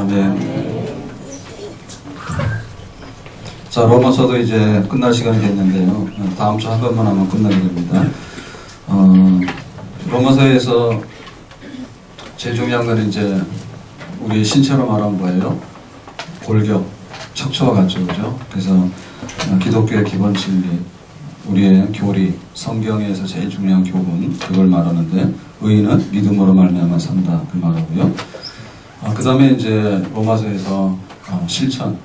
아멘. 자, 로마서도 이제 끝날 시간이 됐는데요. 다음 주 한 번만 하면 끝나게 됩니다. 로마서에서 제일 중요한 건 이제 우리 신체로 말하면 뭐예요? 골격, 척추와 같죠, 그죠? 그래서 기독교의 기본 진리, 우리의 교리, 성경에서 제일 중요한 교훈, 그걸 말하는데, 의인은 믿음으로 말미암아 산다, 그 말하고요. 그 다음에 이제 로마서에서 실천,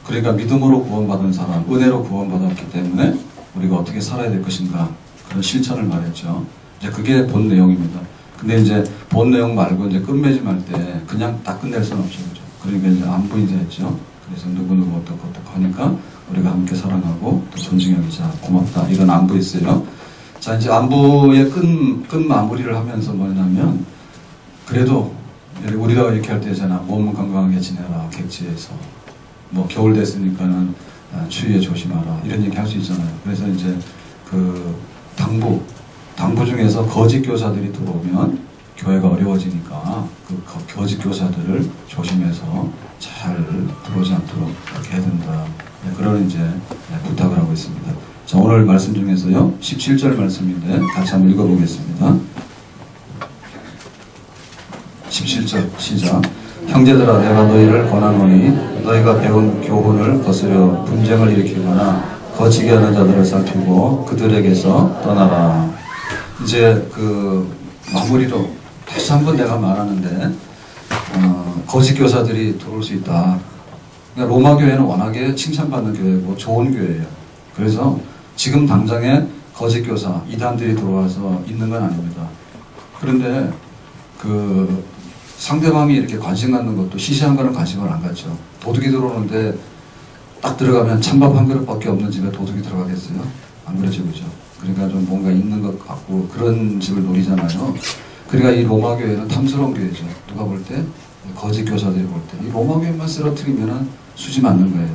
그러니까 믿음으로 구원받은 사람, 은혜로 구원받았기 때문에 우리가 어떻게 살아야 될 것인가, 그런 실천을 말했죠. 이제 그게 본 내용입니다. 근데 이제 본 내용 말고 이제 끝맺음할 때 그냥 딱 끝낼 수는 없죠, 그죠? 그러니까 이제 안부 인사했죠. 그래서 누구누구 어떻고 하니까 우리가 함께 사랑하고 또 존중하자, 고맙다, 이런 안부 있어요. 자, 이제 안부의 끝 마무리를 하면서 뭐냐면, 그래도 우리가 이렇게 할 때잖아. 몸 건강하게 지내라, 객지에서. 뭐 겨울 됐으니까는 추위에 조심하라, 이런 얘기 할 수 있잖아요. 그래서 이제 그 당부 중에서 거짓 교사들이 들어오면 교회가 어려워지니까 그 거짓 교사들을 조심해서 잘 들어오지 않도록 그렇게 해야 된다. 네, 그런 이제 부탁을 하고 있습니다. 자, 오늘 말씀 중에서요, 17절 말씀인데 같이 한번 읽어보겠습니다. 17절 시작. 형제들아, 내가 너희를 권하노니 너희가 배운 교훈을 거스려 분쟁을 일으키거나 거치게 하는 자들을 살피고 그들에게서 떠나라. 이제 그 마무리로 다시 한번 내가 말하는데, 거짓 교사들이 들어올 수 있다. 그러니까 로마 교회는 워낙에 칭찬받는 교회고 좋은 교회예요. 그래서 지금 당장에 거짓 교사, 이단들이 들어와서 있는 건 아닙니다. 그런데 그 상대방이 이렇게 관심 갖는 것도, 시시한 거는 관심을 안 갖죠. 도둑이 들어오는데 딱 들어가면 찬밥 한 그릇밖에 없는 집에 도둑이 들어가겠어요? 안 그러죠, 그죠? 그러니까 좀 뭔가 있는 것 같고 그런 집을 노리잖아요. 그러니까 이 로마 교회는 탐스러운 교회죠. 누가 볼 때, 거짓 교사들이 볼 때 이 로마 교회만 쓰러뜨리면은 수지 맞는 거예요.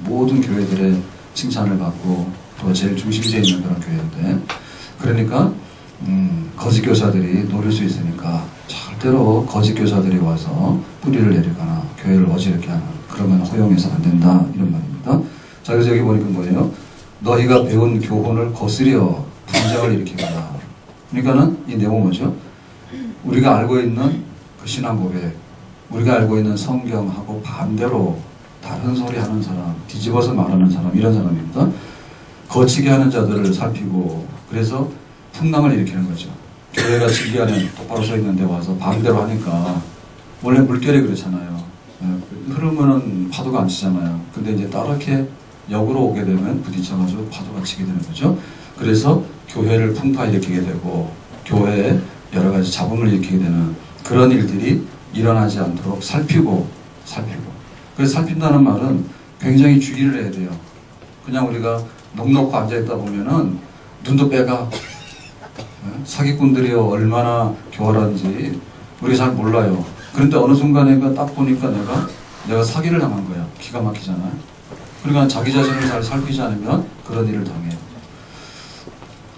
모든 교회들의 칭찬을 받고 또 제일 중심지에 있는 그런 교회인데, 그러니까 거짓 교사들이 노릴 수 있으니까 절대로 거짓 교사들이 와서 뿌리를 내리거나 교회를 어지럽게 하는, 그러면 허용해서 안 된다, 이런 말입니다. 자, 그래서 여기 보니까 뭐예요? 너희가 배운 교훈을 거스려 분쟁을 일으키거나. 그러니까는 이 내용은 뭐죠? 우리가 알고 있는 그 신앙 고백, 우리가 알고 있는 성경하고 반대로 다른 소리 하는 사람, 뒤집어서 말하는 사람, 이런 사람입니다. 거치게 하는 자들을 살피고, 그래서 풍랑을 일으키는 거죠. 교회가 진리 안에 똑바로 서 있는데 와서 반대로 하니까, 원래 물결이 그렇잖아요. 흐르면은 파도가 안 치잖아요. 근데 이제 따르게 역으로 오게 되면 부딪혀가지고 파도가 치게 되는 거죠. 그래서 교회를 풍파일으키게 되고 교회에 여러 가지 잡음을 일으키게 되는 그런 일들이 일어나지 않도록 살피고. 그래서 살핀다는 말은 굉장히 주의를 해야 돼요. 그냥 우리가 넋 놓고 앉아있다 보면은 눈도 빼가. 사기꾼들이 얼마나 교활한지 우리가 잘 몰라요. 그런데 어느 순간에 딱 보니까 내가 사기를 당한 거야. 기가 막히잖아요. 그러니까 자기 자신을 잘 살피지 않으면 그런 일을 당해요.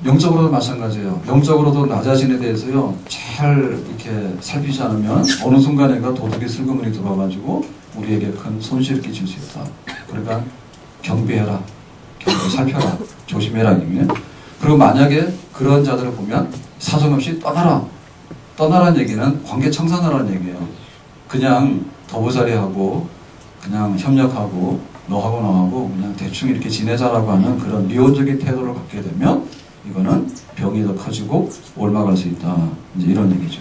영적으로도 마찬가지예요. 영적으로도 나 자신에 대해서요, 잘 이렇게 살피지 않으면 어느 순간에가 도둑이 슬그머니 들어와가지고 우리에게 큰 손실을 끼칠 수 있다. 그러니까 경배해라, 살펴라, 조심해라, 이게. 그리고 만약에 그런 자들을 보면 사정없이 떠나라. 떠나라는 얘기는 관계 청산하라는 얘기예요. 그냥 더부살이하고 그냥 협력하고 너하고 그냥 대충 이렇게 지내자라고 하는 그런 미온적인 태도를 갖게 되면 이거는 병이 더 커지고 옮아갈 수 있다, 이제 이런 얘기죠.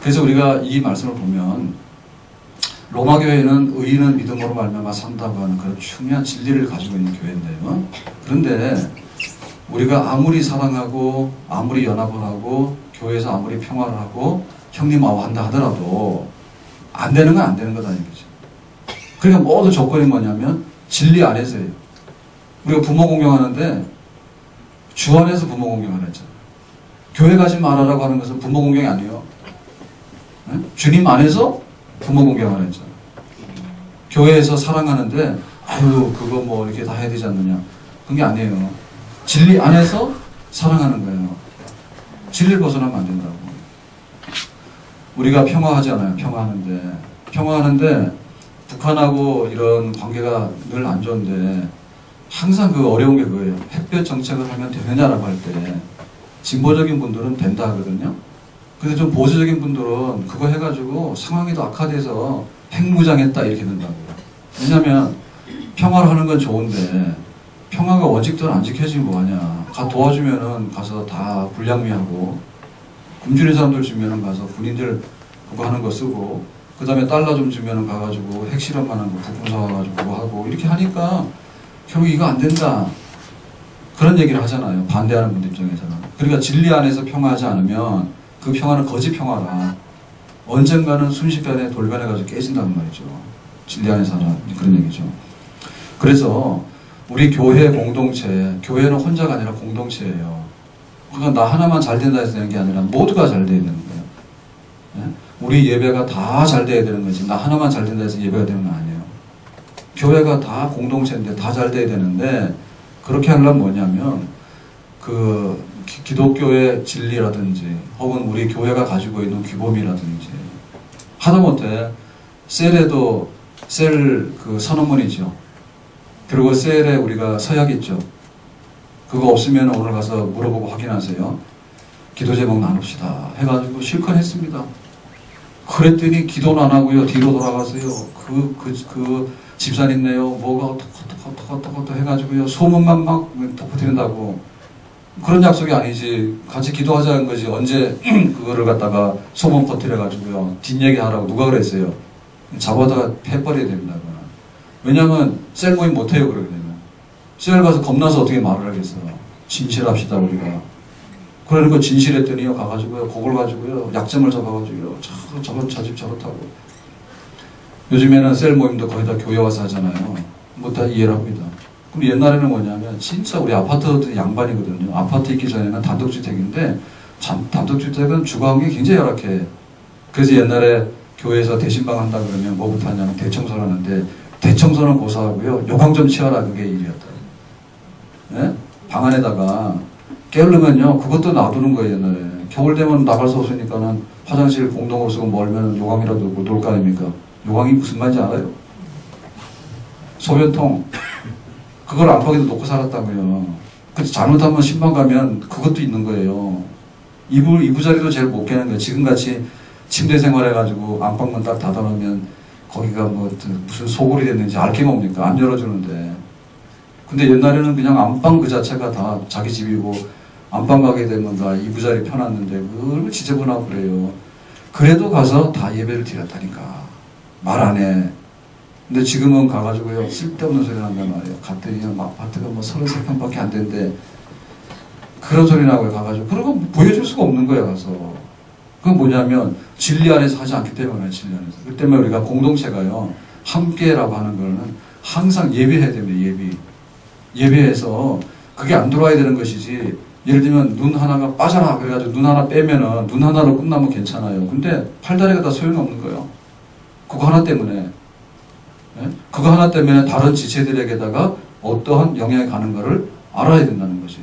그래서 우리가 이 말씀을 보면 로마 교회는 의인은 믿음으로 말미암아 산다고 하는 그런 중요한 진리를 가지고 있는 교회인데요. 그런데 우리가 아무리 사랑하고 아무리 연합을 하고 교회에서 아무리 평화를 하고 형님하고 한다 하더라도 안 되는 건 안 되는 거다, 이거죠. 그러니까 모든 조건이 뭐냐면 진리 안에서예요. 우리가 부모 공경하는데 주 안에서 부모 공경을 했잖아요. 교회 가지 말아라고 하는 것은 부모 공경이 아니에요. 네? 주님 안에서 부모 공경을 했잖아요. 교회에서 사랑하는데 아유 그거 뭐 이렇게 다 해야 되지 않느냐, 그게 아니에요. 진리 안에서 사랑하는 거예요. 진리를 벗어나면 안 된다고. 우리가 평화하지 않아요. 평화하는데 평화하는데 북한하고 이런 관계가 늘 안 좋은데 항상 그 어려운 게 그거예요. 햇볕 정책을 하면 되느냐라고 할 때 진보적인 분들은 된다 하거든요. 근데 좀 보수적인 분들은 그거 해가지고 상황이 더 악화돼서 핵무장했다 이렇게 된다고요. 왜냐면 평화를 하는 건 좋은데 평화가 원칙대로 안 지켜지면 뭐하냐. 가 도와주면은 가서 다 불량미하고 굶주린 사람들 주면은 가서 군인들 그거 하는 거 쓰고 그 다음에 달러 좀 주면은 가가지고 핵실험만 하는 거 부품 사와가지고 그거 하고 이렇게 하니까 결국 이거 안 된다. 그런 얘기를 하잖아요. 반대하는 분들 입장에서는. 그러니까 진리 안에서 평화하지 않으면 그 평화는 거짓 평화라. 언젠가는 순식간에 돌변해가지고 깨진다는 말이죠. 진리 안에서 하는 그런 얘기죠. 그래서 우리 교회 공동체, 교회는 혼자가 아니라 공동체예요. 그러니까 나 하나만 잘 된다 해서 되는 게 아니라 모두가 잘 돼야 되는 거예요. 네? 우리 예배가 다 잘 돼야 되는 거지. 나 하나만 잘 된다 해서 예배가 되는 건 아니에요. 교회가 다 공동체인데 다 잘 돼야 되는데 그렇게 하려면 뭐냐면 그 기독교의 진리라든지 혹은 우리 교회가 가지고 있는 규범이라든지 하다못해 셀에도 셀 그 선언문이죠. 그리고 셀에 우리가 서약 있죠. 그거 없으면 오늘 가서 물어보고 확인하세요. 기도 제목 나눕시다 해가지고 실컷 했습니다. 그랬더니 기도는 안 하고요. 뒤로 돌아가세요. 그 집사님네요. 뭐가 어떡 해가지고요. 소문만 막 덮어드린다고. 그런 약속이 아니지. 같이 기도하자는 거지. 언제 그거를 갖다가 소문 퍼뜨려가지고요. 뒷얘기 하라고 누가 그랬어요. 잡아다가 패버려야 됩니다. 왜냐면 셀 모임 못해요. 그러게 되면. 셀 가서 겁나서 어떻게 말을 하겠어요. 진실합시다 우리가. 그러니까 진실했더니요. 가가지고요. 그걸 가지고요. 약점을 잡아가지고요. 저 집 저렇다고. 요즘에는 셀 모임도 거의 다 교회 와서 하잖아요. 뭐 다 이해를 합니다. 그럼 옛날에는 뭐냐면 진짜 우리 아파트 양반이거든요. 아파트 있기 전에는 단독주택인데 단독주택은 주거 환경이 굉장히 열악해. 그래서 옛날에 교회에서 대신방 한다 그러면 뭐부터 하냐면 대청소를 하는데 대청소는 고사하고요. 요강 좀 치워라 그게 일이었다. 네? 방 안에다가 깨우르면요. 그것도 놔두는 거예요. 옛날에. 겨울 되면 나갈 수 없으니까는 화장실 공동으로 쓰고 멀면 요강이라도 놓을 거 아닙니까? 요강이 무슨 말인지 알아요? 소변통. 그걸 안방에도 놓고 살았다고요. 그래서 잘못하면 신방 가면 그것도 있는 거예요. 이부자리도 제일 못 깨는 거예요. 지금같이 침대 생활해가지고 안방문 딱 닫아놓으면 거기가 뭐 무슨 소굴이 됐는지 알 게가 옵니까? 안 열어주는데. 근데 옛날에는 그냥 안방 그 자체가 다 자기 집이고 안방 가게 되면 다 이부자리 펴놨는데 그걸 지저분하고 그래요. 그래도 가서 다 예배를 드렸다니까. 말 안 해. 근데 지금은 가가지고요. 쓸데없는 소리 난단 말이에요. 갔더니 아파트가 뭐 33평밖에 안 된대. 그런 소리 나고 가가지고. 그러고 보여줄 수가 없는 거야, 가서. 그건 뭐냐면 진리 안에서 하지 않기 때문에 진리 안에서. 그 때문에 우리가 공동체가요. 함께라고 하는 거는 항상 예배해야 됩니다. 예배해서 그게 안 들어와야 되는 것이지. 예를 들면 눈 하나가 빠져라 그래가지고 눈 하나 빼면은 눈 하나로 끝나면 괜찮아요. 근데 팔다리가 다 소용없는 거예요. 그거 하나 때문에. 네? 그거 하나 때문에 다른 지체들에게다가 어떠한 영향이 가는 것을 알아야 된다는 것이.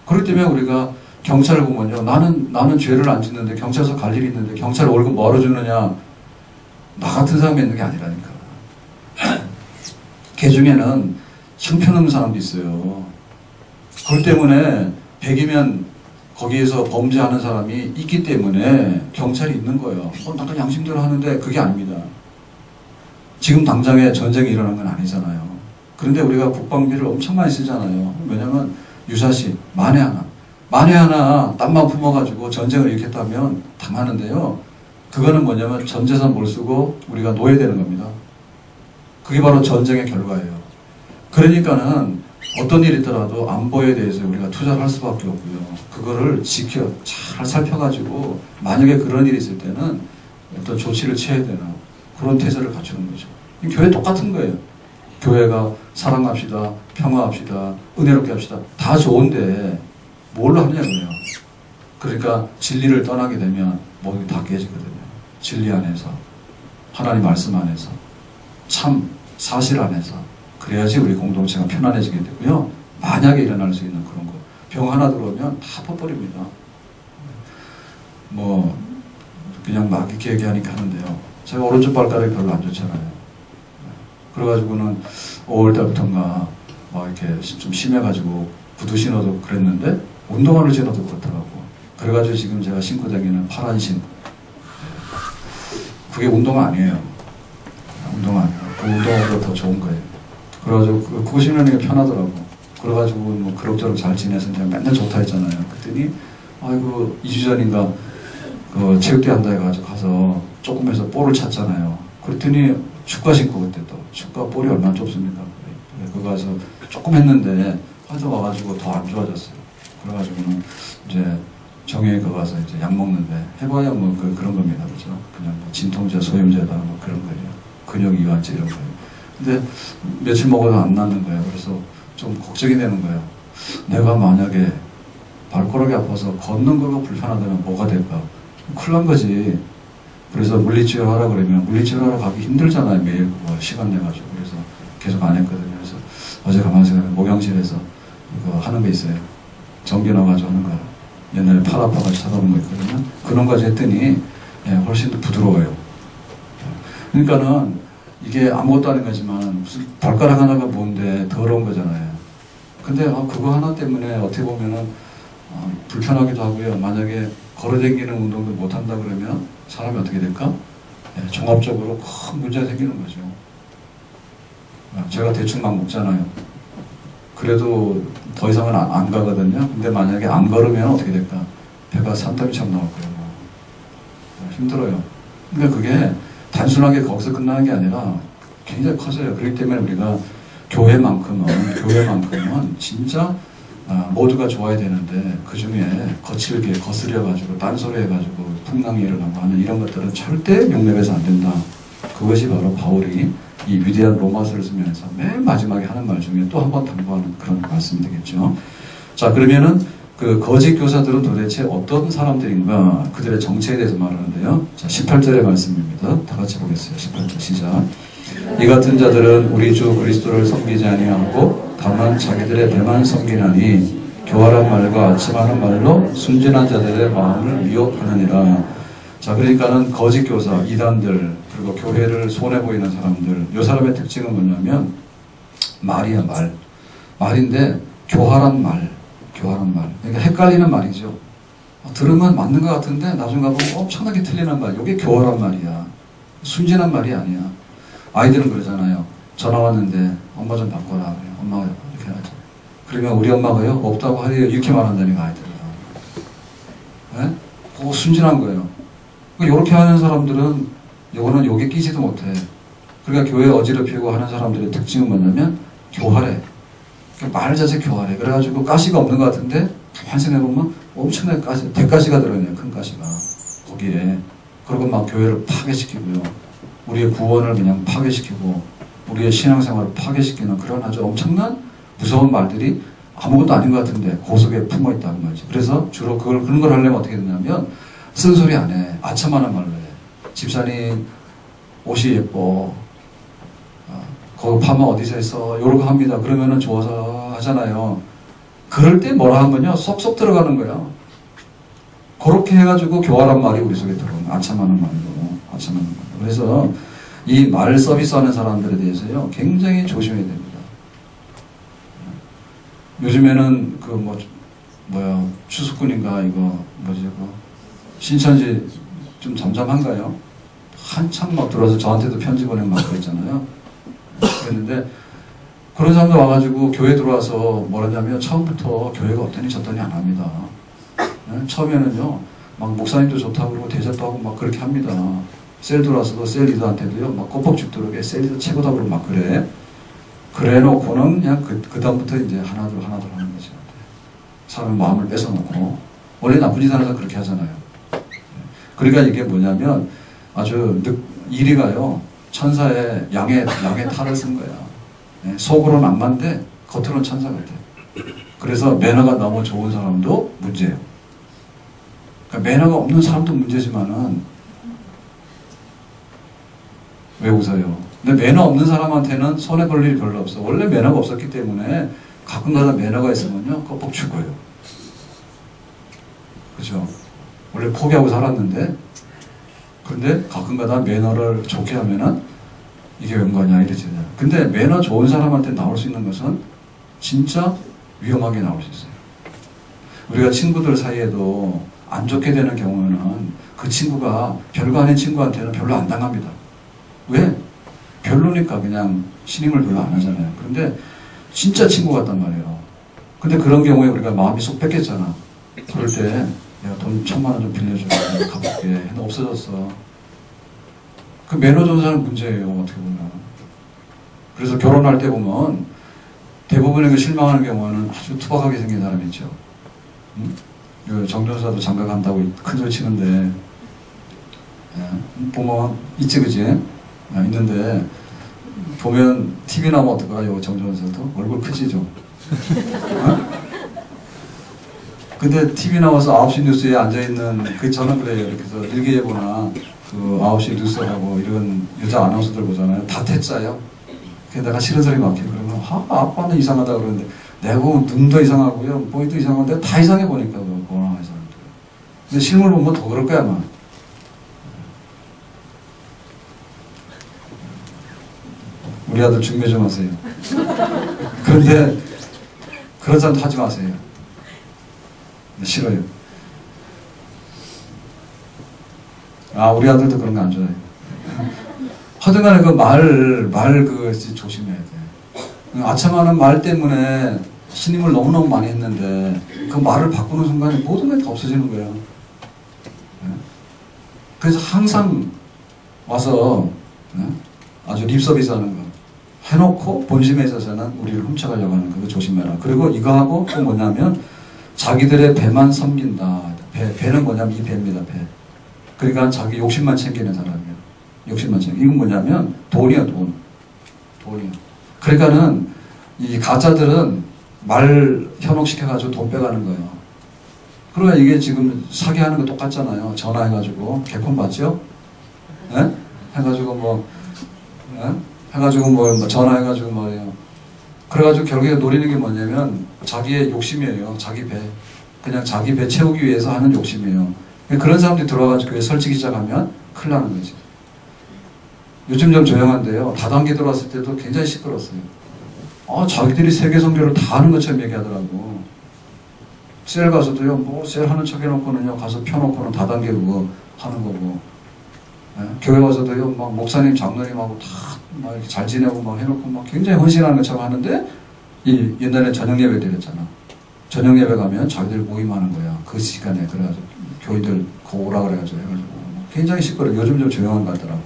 그렇기 때문에 우리가 경찰을 보면요. 나는 죄를 안 짓는데 경찰서 갈 일이 있는데 경찰 월급 뭐하러 주느냐. 나 같은 사람이 있는 게 아니라니까. 개 중에는 형편없는 사람도 있어요. 그렇기 때문에 100이면 거기에서 범죄하는 사람이 있기 때문에 경찰이 있는 거예요. 나도 양심대로 하는데 그게 아닙니다. 지금 당장에 전쟁이 일어난 건 아니잖아요. 그런데 우리가 국방비를 엄청 많이 쓰잖아요. 왜냐면 유사시 만에 하나 땀만 품어가지고 전쟁을 일으켰다면 당하는데요. 그거는 뭐냐면 전 재산 못 쓰고 우리가 노예되는 겁니다. 그게 바로 전쟁의 결과예요. 그러니까는 어떤 일이 있더라도 안보에 대해서 우리가 투자를 할 수밖에 없고요. 그거를 잘 살펴가지고 만약에 그런 일이 있을 때는 어떤 조치를 취해야 되나 그런 태세를 갖추는 거죠. 교회 똑같은 거예요. 교회가 사랑합시다, 평화합시다, 은혜롭게 합시다. 다 좋은데 뭘로 하냐고요. 그러니까 진리를 떠나게 되면 모든 게 다 깨지거든요. 진리 안에서, 하나님 말씀 안에서, 참 사실 안에서. 그래야지 우리 공동체가 편안해지게 되고요. 만약에 일어날 수 있는 그런 거. 병 하나 들어오면 다 퍼버립니다. 뭐 그냥 막 이렇게 얘기하니까 하는데요. 제가 오른쪽 발가락이 별로 안 좋잖아요. 그래가지고는 5월달부터인가 막 이렇게 좀 심해가지고 구두 신어도 그랬는데 운동화를 신어도 그렇더라고. 그래가지고 지금 제가 신고 다니는 파란 신. 그게 운동화 아니에요. 운동화 아니에요. 그 운동화보다 더 좋은 거예요. 그래가지고 그거 신는 게 편하더라고. 그래가지고 뭐 그럭저럭 잘 지내서 제가 맨날 좋다 했잖아요. 그랬더니 아이고 2주 전인가 그 체육대 한다 해가지고 가서 조금 해서 볼을 찼잖아요. 그랬더니 축구 신고 그때 또 축구 볼이 얼마나 좁습니까? 그거 가서 조금 했는데 하도 와가지고 더 안 좋아졌어요. 그래가지고는 이제 정형외 가 가서 이제 약 먹는데 해봐야 뭐 그런 겁니다, 그죠? 그냥 뭐 진통제, 소염제다 뭐 그런 거예요. 근육 이완제 이런 거예요. 근데 며칠 먹어도 안 낫는 거예요. 그래서 좀 걱정이 되는 거예요. 내가 만약에 발가락이 아파서 걷는 거가 불편하다면 뭐가 될까? 큰일 난 거지. 그래서 물리치료 하라 그러면 물리치료 하러 가기 힘들잖아요. 매일 그거 시간 내가지고. 그래서 계속 안 했거든요. 그래서 어제 가만히 생각해 목욕실에서 이거 하는 거 있어요. 전기 나가지고 하는 거. 옛날에 팔 아파가지고 찾아오는 거 있거든요. 그런 거지 했더니 예, 훨씬 더 부드러워요. 그러니까는 이게 아무것도 아닌 거지만 무슨 발가락 하나가 뭔데 더러운 거잖아요. 근데 그거 하나 때문에 어떻게 보면은 불편하기도 하고요. 만약에 걸어다니는 운동도 못한다 그러면 사람이 어떻게 될까? 예, 종합적으로 큰 문제가 생기는 거죠. 제가 대충 막 먹잖아요. 그래도 더 이상은 안 가거든요. 근데 만약에 안 걸으면 어떻게 될까? 배가 산더미처럼 나올 거예요. 힘들어요. 그러니까 그게 단순하게 거기서 끝나는 게 아니라 굉장히 커져요. 그렇기 때문에 우리가 교회만큼은 진짜 모두가 좋아야 되는데 그 중에 거칠게 거스려가지고 딴소리 해가지고 풍랑이 일어나고 하는 이런 것들은 절대 용납해서 안 된다. 그것이 바로 바울이 이 위대한 로마서를 쓰면서 맨 마지막에 하는 말 중에 또 한 번 당부하는 그런 말씀이 되겠죠. 자, 그러면은 그 거짓 교사들은 도대체 어떤 사람들인가 그들의 정체에 대해서 말하는데요. 자, 18절의 말씀입니다. 다 같이 보겠어요. 18절 시작. 이 같은 자들은 우리 주 그리스도를 섬기지 아니하고 다만 자기들의 배만 섬기나니 교활한 말과 아침하는 말로 순진한 자들의 마음을 미혹하느니라. 자, 그러니까는 거짓 교사, 이단들, 그리고 교회를 손해 보이는 사람들, 이 사람의 특징은 뭐냐면 말이야, 말. 말인데 교활한 말. 그러니까 헷갈리는 말이죠. 들으면 맞는 것 같은데 나중에 가보면 엄청나게 틀리는 말. 이게 교활한 말이야. 순진한 말이 아니야. 아이들은 그러잖아요. 전화 왔는데 엄마 좀 바꿔라. 그래. 엄마가 이렇게 하죠. 그러면 우리 엄마가요 없다고 하래요. 이렇게 말한다니까 아이들은. 네? 그거 순진한 거예요. 이렇게 하는 사람들은 요거는 욕에 끼지도 못해. 그러니까 교회 어지럽히고 하는 사람들의 특징은 뭐냐면 교활해. 그러니까 말 자체 교활해. 그래가지고 가시가 없는 것 같은데 가만히 생각해보면 엄청나게 가시, 대가시가 들어있네요. 큰 가시가 거기에. 그리고 막 교회를 파괴시키고요. 우리의 구원을 그냥 파괴시키고 우리의 신앙생활을 파괴시키는 그런 아주 엄청난 무서운 말들이 아무것도 아닌 것 같은데 고속에 품어있다는 거지. 그래서 주로 그런 걸 하려면 어떻게 되냐면 쓴소리 안 해. 아첨하는 말로 해. 집사님 옷이 예뻐. 거기 파마 어디서 했어? 요런 거 합니다. 그러면은 좋아서 하잖아요. 그럴 때 뭐라 하면요 쏙쏙 들어가는 거예요. 그렇게 해가지고 교활한 말이 우리 속에 들어오는 아첨하는 말로. 그래서 이 말 서비스하는 사람들에 대해서요 굉장히 조심해야 됩니다. 요즘에는 그 추수꾼인가 이거 신천지 좀 잠잠한가요? 한참 막 들어와서 저한테도 편지 보내고 막 그랬잖아요. 그랬는데 그런 사람들 와가지고 교회 들어와서 뭐라냐면 처음부터 교회가 어떠니 저떠니 안 합니다. 네? 처음에는요 막 목사님도 좋다고 그러고 대접도 하고 막 그렇게 합니다. 셀 들어와서도 셀 리더한테도요 막 꼬뻑 죽도록 셀 리더 최고다 그러고 막 그래 놓고는 그냥 그 다음부터 이제 하나둘 하는 거죠. 사람의 마음을 뺏어놓고 원래 나쁜 짓 하는 사람 그렇게 하잖아요. 그러니까 이게 뭐냐면 아주 이리가요 천사의 양의 탈을 쓴 거야. 속으로는 악마인데 겉으로는 천사 같아. 그래서 매너가 너무 좋은 사람도 문제예요. 그러니까 매너가 없는 사람도 문제지만은 왜 웃어요? 근데 매너 없는 사람한테는 손해볼 일이 별로 없어. 원래 매너가 없었기 때문에 가끔가다 매너가 있으면요 껍벅 죽어요. 그죠? 원래 포기하고 살았는데 근데 가끔가다 매너를 좋게 하면은 이게 웬 거냐 이러잖아요. 근데 매너 좋은 사람한테 나올 수 있는 것은 진짜 위험하게 나올 수 있어요. 우리가 친구들 사이에도 안 좋게 되는 경우에는 그 친구가 별거 아닌 친구한테는 별로 안 당합니다. 왜? 별로니까 그냥 신임을 별로 안 하잖아요. 그런데 진짜 친구 같단 말이에요. 근데 그런 경우에 우리가 마음이 쏙 뺏겼잖아. 그럴 때 내가 돈 1,000만 원 좀 빌려줘. 가볼게. 근데 없어졌어. 그 매너 좋은 사람 문제예요. 어떻게 보면. 그래서 결혼할 때 보면 대부분에게 실망하는 경우는 아주 투박하게 생긴 사람이 있죠. 응? 정전사도 장가 간다고 큰 소리 치는데 보면 있지 그지? 있는데 보면 TV 나오면 어떡해요? 정전사도 얼굴 크지 좀. 어? 근데 TV 나와서 9시 뉴스에 앉아있는 저는 그래요. 이렇게 해서 일기예보나 그 9시 뉴스하고 이런 여자 아나운서들 보잖아요. 다 태짜요. 그래서 내가 싫은 소리 막 해. 그러면 아빠는 이상하다 그러는데 내가 보면 눈도 이상하고요. 머리도 이상한데 다 이상해 보니까 뭐나 이상한데. 근데 실물 보면 더 그럴 거야 아마. 우리 아들 중매 좀 하세요. 그런데 그런 사람도 하지 마세요. 싫어요. 우리 아들도 그런 거 안 좋아해요. 하여튼간에 그 조심해야 돼. 아첨하는 말 때문에 신임을 너무너무 많이 했는데 그 말을 바꾸는 순간에 모든 게 다 없어지는 거예요. 그래서 항상 와서 아주 립서비스 하는 거 해놓고 본심에 있어서는 우리를 훔쳐가려고 하는 거 조심해라. 그리고 이거하고 또 뭐냐면 자기들의 배만 섬긴다. 배는 뭐냐면 이 배입니다. 배. 그러니까 자기 욕심만 챙기는 사람이에요. 욕심만 챙겨. 이건 뭐냐면 돈이야 돈. 돈이야. 그러니까는 이 가짜들은 말 현혹시켜가지고 돈 빼가는 거예요. 그러니까 이게 지금 사기하는 거 똑같잖아요. 전화해가지고 개콘 봤죠? 네? 해가지고 뭐 전화해가지고 말이에요. 그래가지고 결국에 노리는 게 뭐냐면 자기의 욕심이에요. 자기 배. 그냥 자기 배 채우기 위해서 하는 욕심이에요. 그런 사람들이 들어와가지고 교회 설치기 시작하면 큰일 나는 거지. 요즘 좀 조용한데요. 다단계 들어왔을 때도 굉장히 시끄러웠어요. 자기들이 세계 선교를 다 하는 것처럼 얘기하더라고. 셀 가서도요, 뭐 셀 하는 척 해놓고는요, 가서 펴놓고는 다단계 그거 하는 거고. 교회 와서도요, 막 목사님, 장로님하고 다 막 이렇게 잘 지내고 막 해놓고 막 굉장히 헌신하는 것처럼 하는데, 옛날에 저녁 예배 드렸잖아. 저녁 예배 가면 자기들 모임하는 거야. 그 시간에. 그래가지고 교인들 거 오라 그래가지고 해가지고 굉장히 시끄러워. 요즘 좀 조용한 것 같더라고.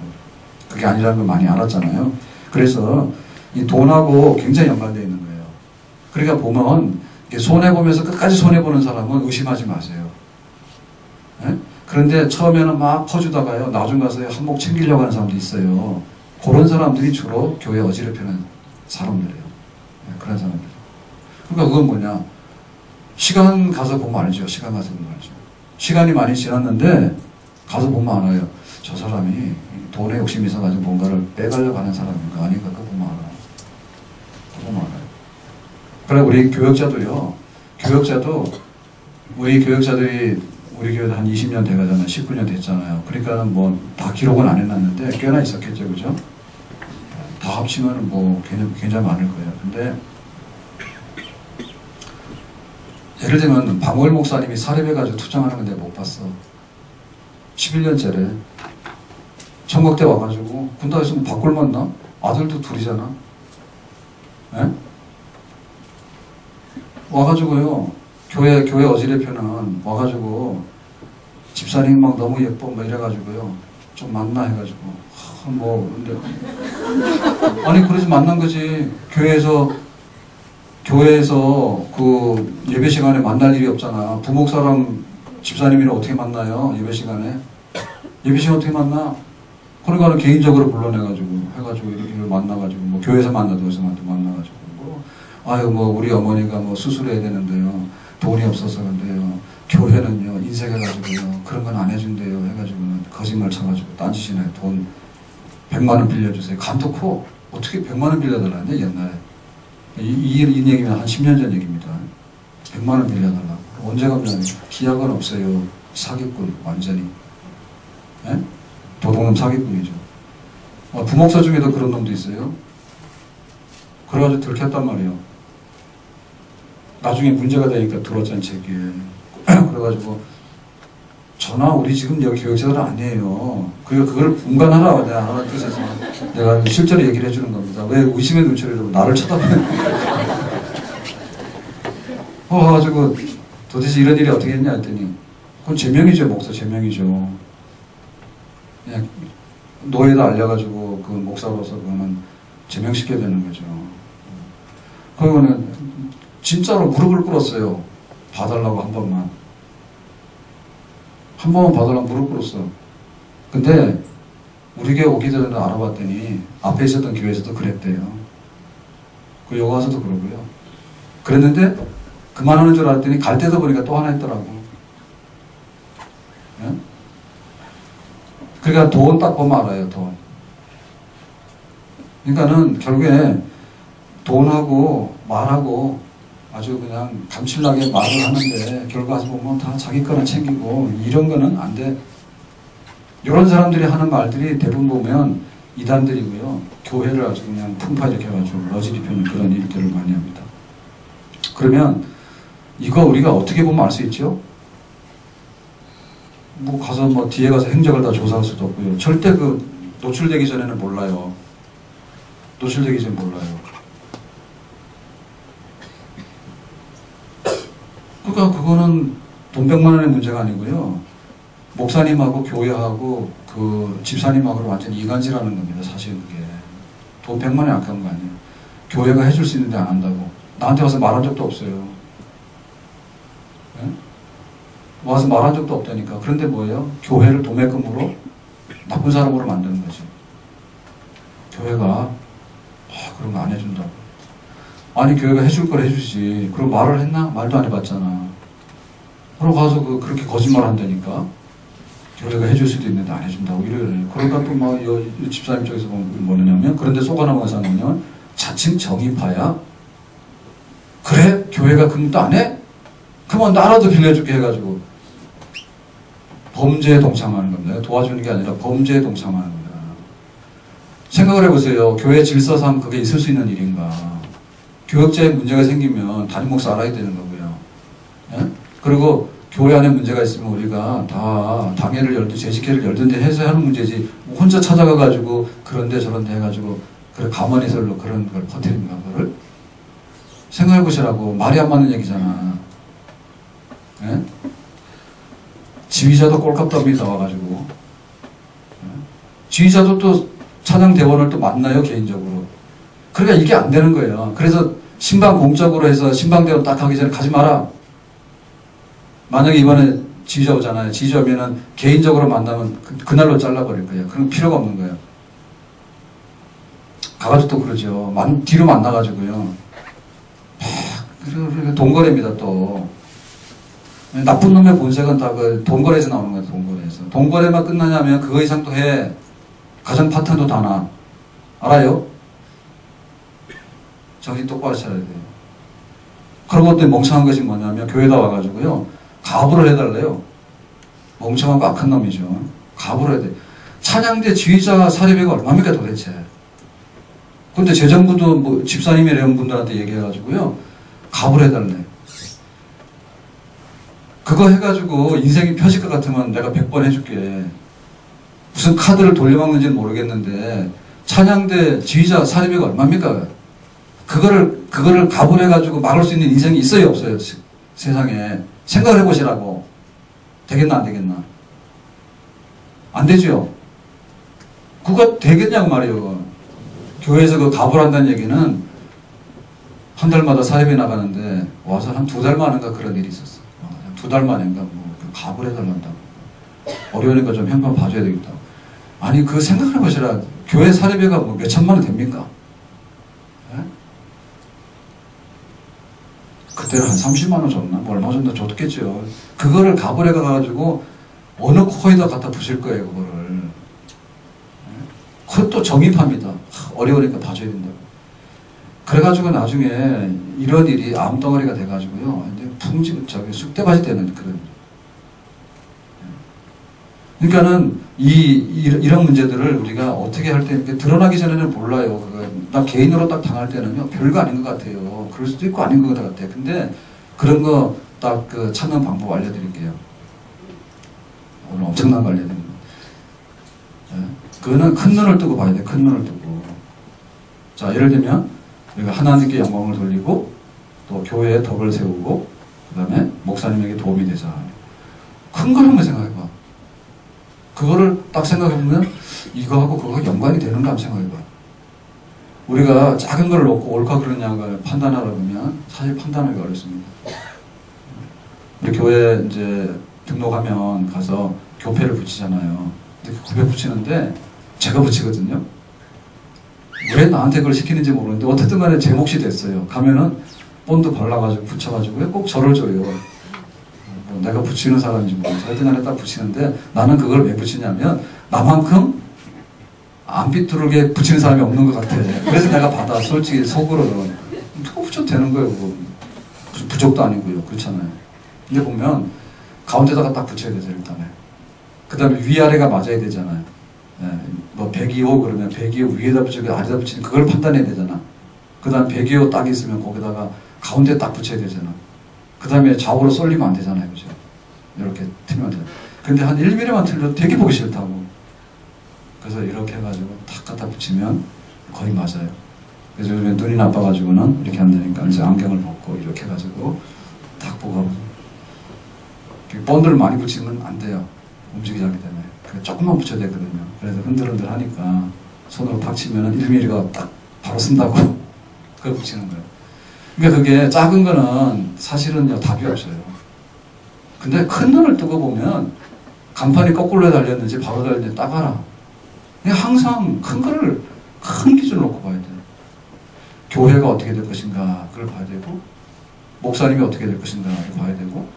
그게 아니라는 걸 많이 알았잖아요. 그래서 이 돈하고 굉장히 연관되어 있는 거예요. 그러니까 보면 손해보면서 끝까지 손해보는 사람은 의심하지 마세요. 네? 그런데 처음에는 막 퍼주다가요. 나중 가서 한몫 챙기려고 하는 사람도 있어요. 그런 사람들이 주로 교회 어지럽히는 사람들이에요. 네, 그런 사람들. 그러니까 그건 뭐냐. 시간 가서 보면 알죠. 시간 가서 보면 알죠. 시간이 많이 지났는데 가서 보면 알아요. 저 사람이 돈에 욕심이 있어가지고 뭔가를 빼가려고 하는 사람인가 아닌가 그거 보면 알아요. 그거 보면 알아요. 그래 우리 교역자도요. 우리 교역자들이 우리 교회도 한 20년 돼가잖아요. 19년 됐잖아요. 그러니까는 뭐 다 기록은 안 해놨는데 꽤나 있었겠죠. 그죠? 다 합치면 뭐 굉장히 많을 거예요. 근데 예를 들면 방월 목사님이 사립해가지고 투정하는 건 내가 못 봤어. 11년째래. 청각대 와가지고 군다에서 뭐 바꿀 만나? 아들도 둘이잖아. 에? 와가지고요. 교회 어지레표는 와가지고 집사님 막 너무 예뻐 막 이래가지고요. 좀 만나 해가지고 근데 아니 그래서 만난 거지. 교회에서 그 예배 시간에 만날 일이 없잖아. 부목사랑 집사님이랑 어떻게 만나요? 예배 시간에 어떻게 만나? 그러니까 개인적으로 불러내가지고 해가지고 이렇게 만나가지고 뭐 교회에서 만나도 어디서 만나가지고 우리 어머니가 뭐 수술해야 되는데요. 돈이 없어서 그런데요. 교회는요 인색해가지고요 그런 건 안 해준대요. 해가지고는 거짓말 쳐가지고 딴짓이네. 돈 100만 원 빌려주세요. 감독호 어떻게 100만 원 빌려달라는데 옛날에 이 얘기면 한 10년 전 얘기입니다. 100만 원 빌려달라고. 언제 갚냐면 기약은 없어요. 사기꾼 완전히. 예? 도둑놈 사기꾼이죠. 부목사 중에도 그런 놈도 있어요. 그래가지고 들켰단 말이에요. 나중에 문제가 되니까 들어왔잖아요, 제기에. 그래가지고 전하 우리 지금 여기 교육자들 아니에요. 그걸 분간하라 내가 하는 뜻에서 내가 실제로 얘기를 해주는 겁니다. 왜 의심의 눈초리로 나를 쳐다보는 가지고 도대체 이런 일이 어떻게 했냐 했더니 그건 제명이죠. 목사 제명이죠. 그냥 노예도 알려가지고 그 목사로서 그거는 제명시켜야 되는 거죠. 그러고는 진짜로 무릎을 꿇었어요. 봐달라고 한 번만. 한 번만 봐달라고 무릎 꿇었어. 근데 우리 교회 오기 전에 알아봤더니 앞에 있었던 교회에서도 그랬대요. 그 여기 와서도 그러고요. 그랬는데 그만하는 줄 알았더니 갈 때도 보니까 또 하나 있더라고. 예? 그러니까 돈 딱 보면 알아요. 돈. 그러니까는 결국에 돈하고 말하고 아주 그냥 감칠나게 말을 하는데 결과 가서 보면 다 자기 거나 챙기고 이런 거는 안 돼. 이런 사람들이 하는 말들이 대부분 보면 이단들이고요. 교회를 아주 그냥 풍파일으켜가지고 러지리피는 그런 일들을 많이 합니다. 그러면 이거 우리가 어떻게 보면 알 수 있죠? 뭐 가서 뭐 뒤에 가서 행적을 다 조사할 수도 없고요. 절대 그 노출되기 전에는 몰라요. 노출되기 전에 몰라요. 그러니까 그거는 돈 100만 원의 문제가 아니고요. 목사님하고 교회하고 그 집사님하고는 완전 이간질하는 겁니다. 사실 그게. 돈 100만 원이 아까운 거 아니에요. 교회가 해줄 수 있는데 안 한다고. 나한테 와서 말한 적도 없어요. 네? 와서 말한 적도 없다니까. 그런데 뭐예요? 교회를 도매금으로 나쁜 사람으로 만드는 거지. 교회가 그런 거 안 해준다고. 아니 교회가 해줄 걸 해주지. 그럼 말을 했나? 말도 안 해봤잖아. 그러고 가서 그렇게 거짓말 한다니까. 교회가 해줄 수도 있는데 안 해준다고 이래요. 그러니까 또 막 집사님 쪽에서 뭐냐면 그런데 속아나면 뭐냐면 자칭 정의파야. 그래? 교회가 그럼 또 안 해? 그러면 나라도 빌려줄게 해가지고 범죄에 동참하는 겁니다. 도와주는 게 아니라 범죄에 동참하는 겁니다. 생각을 해보세요. 교회 질서상 그게 있을 수 있는 일인가. 교역자에 문제가 생기면 담임 목사 알아야 되는 거고요. 예? 그리고 교회 안에 문제가 있으면 우리가 다 당회를 열든 재직회를 열든지 해서 하는 문제지 혼자 찾아가가지고 그런데 저런데 해가지고 그래 가만히 설로 그런 걸 퍼뜨립니까? 그거를 생각해보시라고. 말이 안 맞는 얘기잖아. 예? 지휘자도 꼴값도 없이 나와가지고 예? 지휘자도 또 찬양대원을 또 만나요 개인적으로. 그러니까 이게 안 되는 거예요. 그래서 신방 공적으로 해서 신방대원 딱 하기 전에 가지 마라. 만약에 이번에 지휘자 오잖아요. 지휘자 오면은 개인적으로 만나면 그날로 잘라버릴 거예요. 그럼 필요가 없는 거예요. 가가지고 또 그러죠. 뒤로 만나가지고요. 그리고 돈거래입니다 또. 나쁜 놈의 본색은 다 그 돈거래에서 나오는 거예요. 돈거래에서. 돈거래만 끝나냐면 그거 이상 또 해. 가정 파탄도 다 나. 알아요? 정신 똑바로 차려야 돼요. 그런 것들이 멍청한 것이 뭐냐면 교회에다 와가지고요. 가부를 해달래요. 멍청하고 악한 놈이죠. 가부를 해야 돼. 찬양대 지휘자 사례비가 얼마입니까 도대체. 근데 재정부도 뭐 집사님이나 이런 분들한테 얘기해가지고요. 가부를 해달래. 그거 해가지고 인생이 펴질 것 같으면 내가 100번 해줄게. 무슨 카드를 돌려막는지는 모르겠는데 찬양대 지휘자 사례비가 얼마입니까? 그거를 가부를 해가지고 막을 수 있는 인생이 있어요 없어요? 세상에. 생각을 해보시라고. 되겠나 안 되겠나? 안 되죠. 그거 되겠냐고 말이에요. 교회에서 그 가부를 한다는 얘기는 한 달마다 사회비 나가는데 와서 한 2달 만인가 그런 일이 있었어. 2달 만인가 뭐 가부를 해달란다고. 어려우니까 좀 현관 봐줘야 되겠다. 아니 그 생각을 해보시라. 교회 사례비가 뭐 몇 천만 원 됩니까? 네? 그때는 한 30만 원 줬나? 뭐 얼마 정도 줬겠죠. 그거를 가불에 가가지고 어느 코에다 갖다 부실 거예요, 그거를. 네? 그것도 정의파입니다. 어려우니까 봐줘야 된다고. 그래가지고 나중에 이런 일이 암덩어리가 돼가지고요. 쑥대밭이 되는 그런. 그러니까는 이런 문제들을 우리가 어떻게 할 때 이렇게 드러나기 전에는 몰라요. 나 개인으로 딱 당할 때는요, 별거 아닌 것 같아요. 그럴 수도 있고 아닌 것 같아요. 근데 그런 거 딱 찾는 방법 알려드릴게요. 오늘 엄청난 거 알려드립니다. 네? 그거는 큰 눈을 뜨고 봐야 돼. 큰 눈을 뜨고. 자, 예를 들면 우리가 하나님께 영광을 돌리고 또 교회에 덕을 세우고 그 다음에 목사님에게 도움이 되자. 큰 걸 한번 생각해봐. 그거를 딱 생각해보면 이거하고 그거가 연관이 되는가 한번 생각해봐. 우리가 작은 걸 놓고 옳고 그러냐를 판단하라 보면 사실 판단하기 어렵습니다. 우리 교회 이제 등록하면 가서 교패를 붙이잖아요. 근데 그 교패 붙이는데 제가 붙이거든요. 왜 나한테 그걸 시키는지 모르는데 어쨌든 간에 제 몫이 됐어요. 가면은 본드 발라가지고 붙여가지고 꼭 저를 줘요. 내가 붙이는 사람인지 모르겠어. 하여튼 간에 딱 붙이는데 나는 그걸 왜 붙이냐면 나만큼 안 삐뚤게 붙이는 사람이 없는 것 같아. 그래서 내가 받아. 솔직히 속으로는 누가 붙여도 되는 거예요. 그거. 부족도 아니고요. 그렇잖아요. 근데 보면 가운데다가 딱 붙여야 되죠. 일단에. 그 다음에 위아래가 맞아야 되잖아요. 예, 뭐 102호 그러면 102호 위에다 붙이고 아래다 붙이는 그걸 판단해야 되잖아. 그 다음 102호 딱 있으면 거기다가 가운데 딱 붙여야 되잖아. 그 다음에 좌우로 쏠리면 안 되잖아요. 그죠? 이렇게 틀면 돼요. 근데 한 1mm만 틀려도 되게 보기 싫다고. 그래서 이렇게 해가지고 탁 갖다 붙이면 거의 맞아요. 그래서 요즘에 눈이 나빠가지고는 이렇게 안 되니까 이제 안경을 벗고 이렇게 해가지고 탁 보고 본드를 많이 붙이면 안 돼요. 움직이지 않기 때문에. 조금만 붙여야 되거든요. 그래서 흔들흔들 하니까 손으로 탁 치면은 1mm가 딱 바로 쓴다고 그걸 붙이는 거예요. 그러니까 그게 작은 거는 사실은요 답이 없어요. 근데 큰 눈을 뜨고 보면 간판이 거꾸로 달렸는지 바로 달렸는지 딱 알아. 그러니까 항상 큰 거를 큰 기준을 놓고 봐야 돼요. 교회가 어떻게 될 것인가 그걸 봐야 되고 목사님이 어떻게 될 것인가 그걸 봐야 되고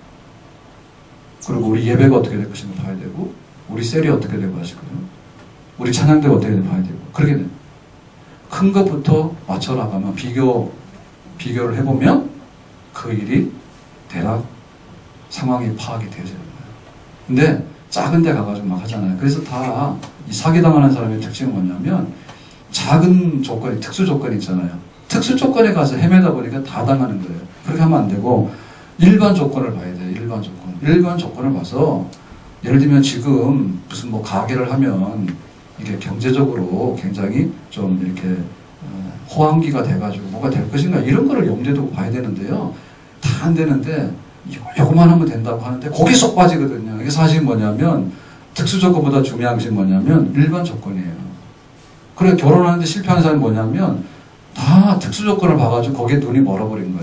그리고 우리 예배가 어떻게 될 것인가 봐야 되고 우리 셀이 어떻게 될 것인가 우리 찬양대가 어떻게 될 봐야 되고 그렇게 돼요. 큰 것부터 맞춰 나가면 비교를 해보면 그 일이 대략 상황이 파악이 되어지는 거예요. 근데 작은 데 가가지고 막 하잖아요. 그래서 다 이 사기당하는 사람의 특징은 뭐냐면 작은 조건이, 특수 조건이 있잖아요. 특수 조건에 가서 헤매다 보니까 다 당하는 거예요. 그렇게 하면 안 되고 일반 조건을 봐야 돼요. 일반 조건. 일반 조건을 봐서 예를 들면 지금 무슨 뭐 가게를 하면 이게 경제적으로 굉장히 좀 이렇게 호황기가 돼가지고 뭐가 될 것인가 이런 거를 염두에 두고 봐야 되는데요. 다 안 되는데 요거만 하면 된다고 하는데 거기 쏙 빠지거든요. 이게 사실 뭐냐면 특수 조건보다 중요한 것이 뭐냐면 일반 조건이에요. 그래 결혼하는데 실패하는 사람이 뭐냐면 다 특수 조건을 봐가지고 거기에 눈이 멀어버린 거예요.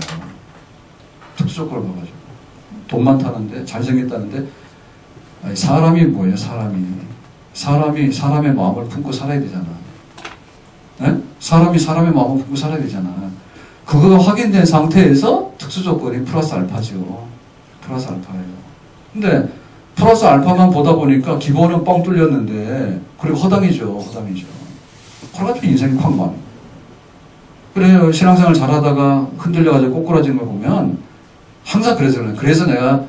특수 조건을 봐가지고 돈 많다는데 잘생겼다는데 아니, 사람이 뭐예요? 사람이 사람의 마음을 품고 살아야 되잖아. 네? 사람이 사람의 마음을 품고 살아야 되잖아. 그거가 확인된 상태에서 특수 조건이 플러스 알파죠. 플러스 알파예요. 근데 플러스 알파만 보다 보니까 기본은 뻥 뚫렸는데 그리고 허당이죠. 그래가지고 인생이 콱 망. 그래요. 신앙생활 잘하다가 흔들려가지고 꼬꾸라지는 걸 보면 항상 그래서 내가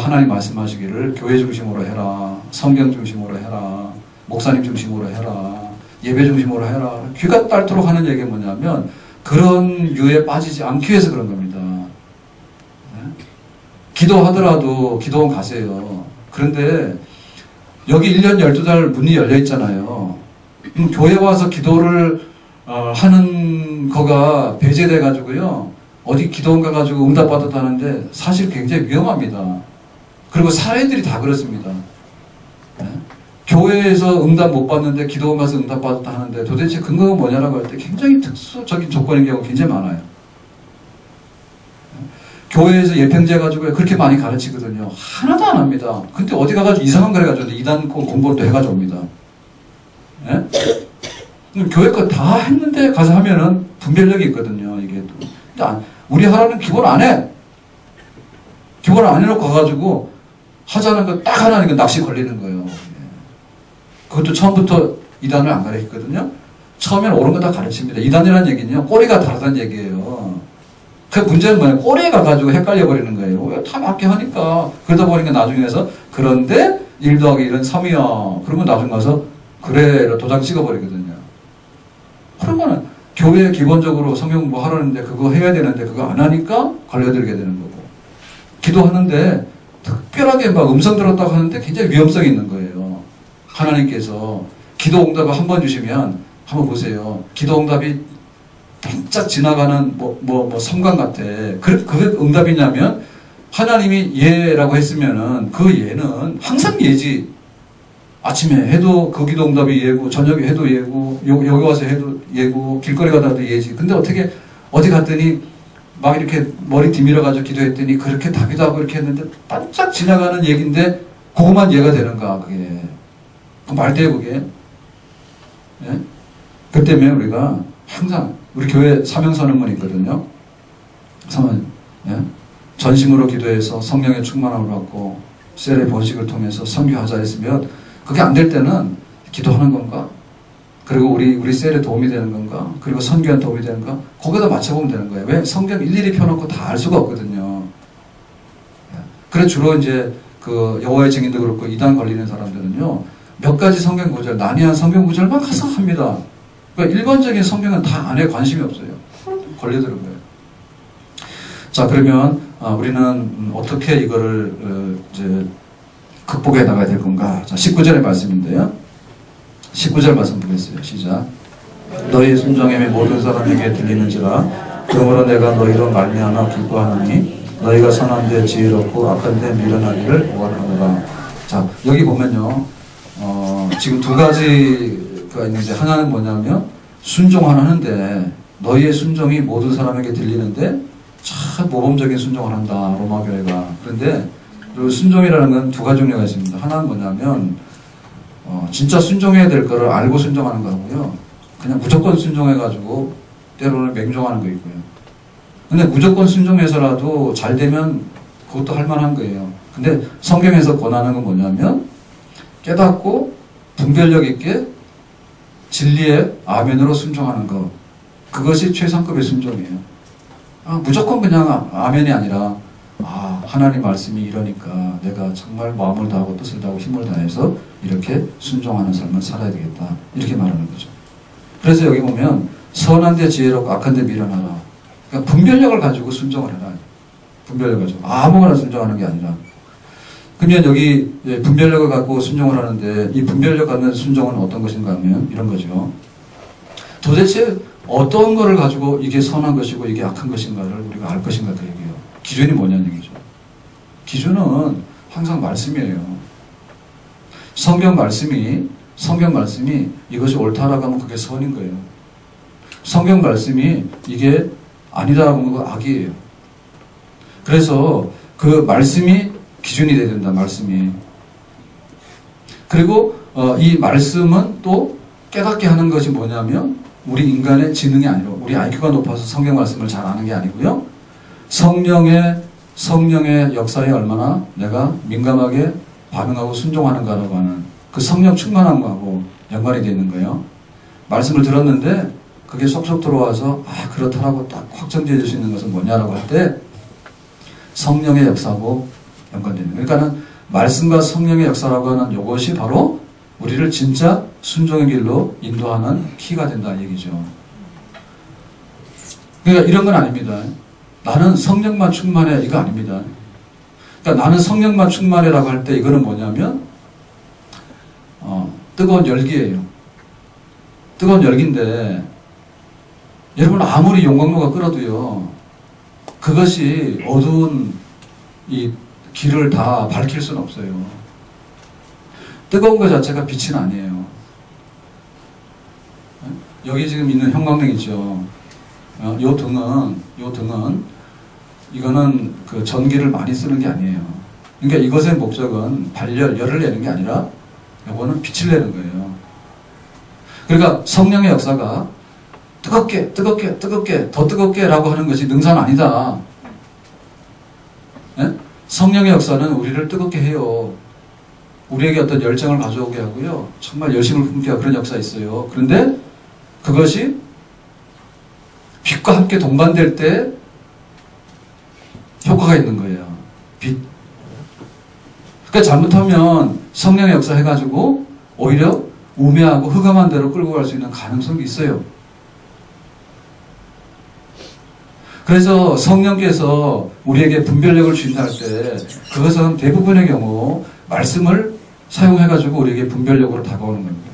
하나님 말씀하시기를 교회 중심으로 해라. 성경 중심으로 해라. 목사님 중심으로 해라. 예배 중심으로 해라. 귀가 딸도록 하는 얘기가 뭐냐면 그런 유에 빠지지 않기 위해서 그런 겁니다. 네? 기도하더라도 기도원 가세요. 그런데 여기 1년 12달 문이 열려 있잖아요. 교회 와서 기도를 하는 거가 배제돼 가지고요. 어디 기도원 가가지고 응답받았다는데 사실 굉장히 위험합니다. 그리고 사례들이 다 그렇습니다. 네? 교회에서 응답 못 받는데 기도원 가서 응답 받았다 하는데 도대체 근거가 뭐냐라고 할 때 굉장히 특수적인 조건인 경우가 굉장히 많아요. 교회에서 예평제 가지고 그렇게 많이 가르치거든요. 하나도 안 합니다. 근데 어디 가가지고 이상한 거 해가지고 이단 공부를 또 해가지고 옵니다. 네? 교회 거 다 했는데 가서 하면은 분별력이 있거든요. 이게 또. 근데 우리 하나는 기본 안 해. 기본 안 해놓고 가가지고 하자는 거 딱 하나 하니까 낚시 걸리는 거예요. 그것도 처음부터 이단을 안 가르쳤거든요. 처음에는 옳은 거 다 가르칩니다. 이단이라는 얘기는요. 꼬리가 다르다는 얘기예요. 그 문제는 뭐냐. 꼬리에 가가지고 헷갈려 버리는 거예요. 다 맞게 하니까. 그러다 보니까 나중에서 그런데 1 더하기 1은 3이야. 그러면 나중 가서 그래 도장 찍어버리거든요. 그러면은 교회에 기본적으로 성경 공부 하라는데 그거 해야 되는데 그거 안 하니까 걸려들게 되는 거고, 기도하는데 특별하게 막 음성 들었다고 하는데 굉장히 위험성이 있는 거예요. 하나님께서 기도 응답을 한 번 주시면 한번 보세요. 기도 응답이 반짝 지나가는 섬광 같아. 그게 응답이냐면 하나님이 예라고 했으면은 그 예는 항상 예지. 아침에 해도 그 기도 응답이 예고, 저녁에 해도 예고, 여기 와서 해도 예고, 길거리 가다도 예지. 근데 어떻게 어디 갔더니 막 이렇게 머리 뒤밀어가지고 기도했더니 그렇게 답이도 하고 이렇게 했는데 반짝 지나가는 얘기인데 그것만 예가 되는가, 그게. 그 말돼요, 그게. 예? 그 때문에 우리가 항상 우리 교회 사명선언문이 있거든요. 예? 전심으로 기도해서 성령의 충만함을 받고 셀의 번식을 통해서 선교하자 했으면 그게 안 될 때는 기도하는 건가? 그리고 우리 셀에 도움이 되는 건가? 그리고 선교에 도움이 되는가? 거기다 맞춰보면 되는 거예요. 왜? 성경 일일이 펴놓고 다 알 수가 없거든요. 그래 주로 이제 그 여호와의 증인도 그렇고 이단 걸리는 사람들은요, 몇 가지 성경 구절, 난이한 성경 구절만 가서 합니다. 그러니까 일반적인 성경은 다 안에 관심이 없어요. 걸려드는 거예요. 자, 그러면 우리는 어떻게 이거를 이제 극복해 나가야 될 건가? 자, 19절의 말씀인데요. 19절 말씀 보겠어요. 시작. 너희 순종함이 모든 사람에게 들리는지라. 그러므로 내가 너희로 말미암아 기뻐하노니 너희가 선한 데 지혜롭고 악한 데 미련하기를 원하노라. 자, 여기 보면요. 지금 두 가지가 있는데, 하나는 뭐냐면 순종하는데 너희의 순종이 모든 사람에게 들리는데 참 모범적인 순종을 한다, 로마교회가. 그런데 그 순종이라는 건 두 가지 종류가 있습니다. 하나는 뭐냐면 진짜 순종해야 될 거를 알고 순종하는 거고요. 그냥 무조건 순종해가지고 때로는 맹종하는 거 있고요. 근데 무조건 순종해서라도 잘 되면 그것도 할 만한 거예요. 근데 성경에서 권하는 건 뭐냐면 깨닫고 분별력 있게 진리의 아멘으로 순종하는 것. 그것이 최상급의 순종이에요. 무조건 그냥 아멘이 아니라 하나님 말씀이 이러니까 내가 정말 마음을 다하고 뜻을 다하고 힘을 다해서 이렇게 순종하는 삶을 살아야 되겠다, 이렇게 말하는 거죠. 그래서 여기 보면 선한 데 지혜롭고 악한 데 미련하라. 그러니까 분별력을 가지고 순종을 해라. 분별력을 가지고 아무거나 순종하는 게 아니라. 그러면 여기 분별력을 갖고 순종을 하는데 이 분별력 갖는 순종은 어떤 것인가 하면 이런 거죠. 도대체 어떤 거를 가지고 이게 선한 것이고 이게 악한 것인가를 우리가 알 것인가, 그 얘기예요. 기준이 뭐냐는 얘기죠. 기준은 항상 말씀이에요. 성경 말씀이 이것이 옳다라고 하면 그게 선인 거예요. 성경 말씀이 이게 아니다라고 하면 그거 악이에요. 그래서 그 말씀이 기준이 돼야 된다, 말씀이. 그리고 이 말씀은 또 깨닫게 하는 것이 뭐냐면 우리 인간의 지능이 아니라, 우리 IQ가 높아서 성경 말씀을 잘 아는 게 아니고요. 성령의 역사에 얼마나 내가 민감하게 반응하고 순종하는가라고 하는 그 성령 충만함하고 연관이 되어 있는 거예요. 말씀을 들었는데 그게 쏙쏙 들어와서 그렇다라고 딱 확정지어 줄 수 있는 것은 뭐냐라고 할 때 성령의 역사하고 연관되는 거예요. 그러니까는 말씀과 성령의 역사라고 하는 이것이 바로 우리를 진짜 순종의 길로 인도하는 키가 된다는 얘기죠. 그러니까 이런 건 아닙니다. 나는 성령만 충만해, 이거 아닙니다. 그러니까 나는 성령만 충만해라고 할 때 이거는 뭐냐면 뜨거운 열기예요. 뜨거운 열기인데 여러분 아무리 용광로가 끓어도요, 그것이 어두운 이 길을 다 밝힐 수는 없어요. 뜨거운 것 자체가 빛은 아니에요. 여기 지금 있는 형광등 있죠. 요 등은 이거는 그 전기를 많이 쓰는 게 아니에요. 그러니까 이것의 목적은 열을 내는 게 아니라 이거는 빛을 내는 거예요. 그러니까 성령의 역사가 뜨겁게 더 뜨겁게 라고 하는 것이 능사는 아니다. 네? 성령의 역사는 우리를 뜨겁게 해요. 우리에게 어떤 열정을 가져오게 하고요, 정말 열심을 품게 하고 그런 역사 있어요. 그런데 그것이 빛과 함께 동반될 때 효과가 있는 거예요. 빛. 그러니까 잘못하면 성령의 역사 해가지고 오히려 우매하고 흑암한 대로 끌고 갈 수 있는 가능성이 있어요. 그래서 성령께서 우리에게 분별력을 주신다 할 때 그것은 대부분의 경우 말씀을 사용해가지고 우리에게 분별력으로 다가오는 겁니다.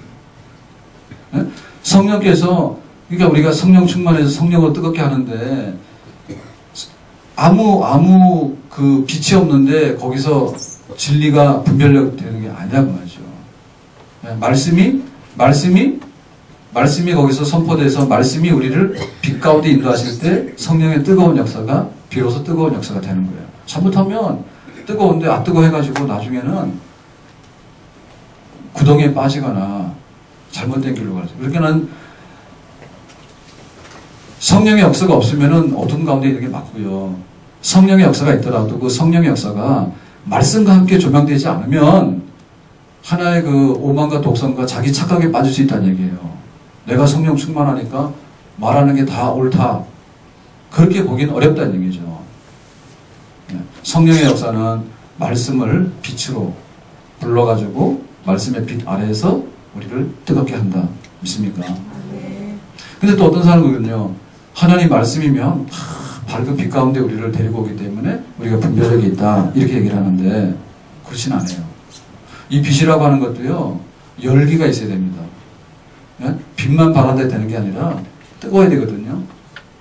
네? 성령께서 그러니까 우리가 성령 충만해서 성령으로 뜨겁게 하는데 아무 그 빛이 없는데 거기서 진리가 분별력 되는 게 아니라고 말이죠. 네? 말씀이 거기서 선포돼서 말씀이 우리를 빛 가운데 인도하실 때 성령의 뜨거운 역사가 비로소 뜨거운 역사가 되는 거예요. 잘못하면 뜨거운데 뜨거 해가지고 나중에는 구덩이에 빠지거나 잘못된 길로 가죠. 그러니까는 성령의 역사가 없으면은 어둠 가운데 있는 게 맞고요. 성령의 역사가 있더라도 그 성령의 역사가 말씀과 함께 조명되지 않으면 하나의 그 오만과 독선과 자기 착각에 빠질 수 있다는 얘기예요. 내가 성령 충만하니까 말하는 게 다 옳다. 그렇게 보기는 어렵다는 얘기죠. 성령의 역사는 말씀을 빛으로 불러가지고 말씀의 빛 아래에서 우리를 뜨겁게 한다. 믿습니까? 근데 또 어떤 사람은요, 하나님 말씀이면 밝은 빛 가운데 우리를 데리고 오기 때문에 우리가 분별력이 있다. 이렇게 얘기를 하는데 그렇진 않아요. 이 빛이라고 하는 것도요, 열기가 있어야 됩니다. 네? 빛만 발한데 되는 게 아니라 뜨거워야 되거든요.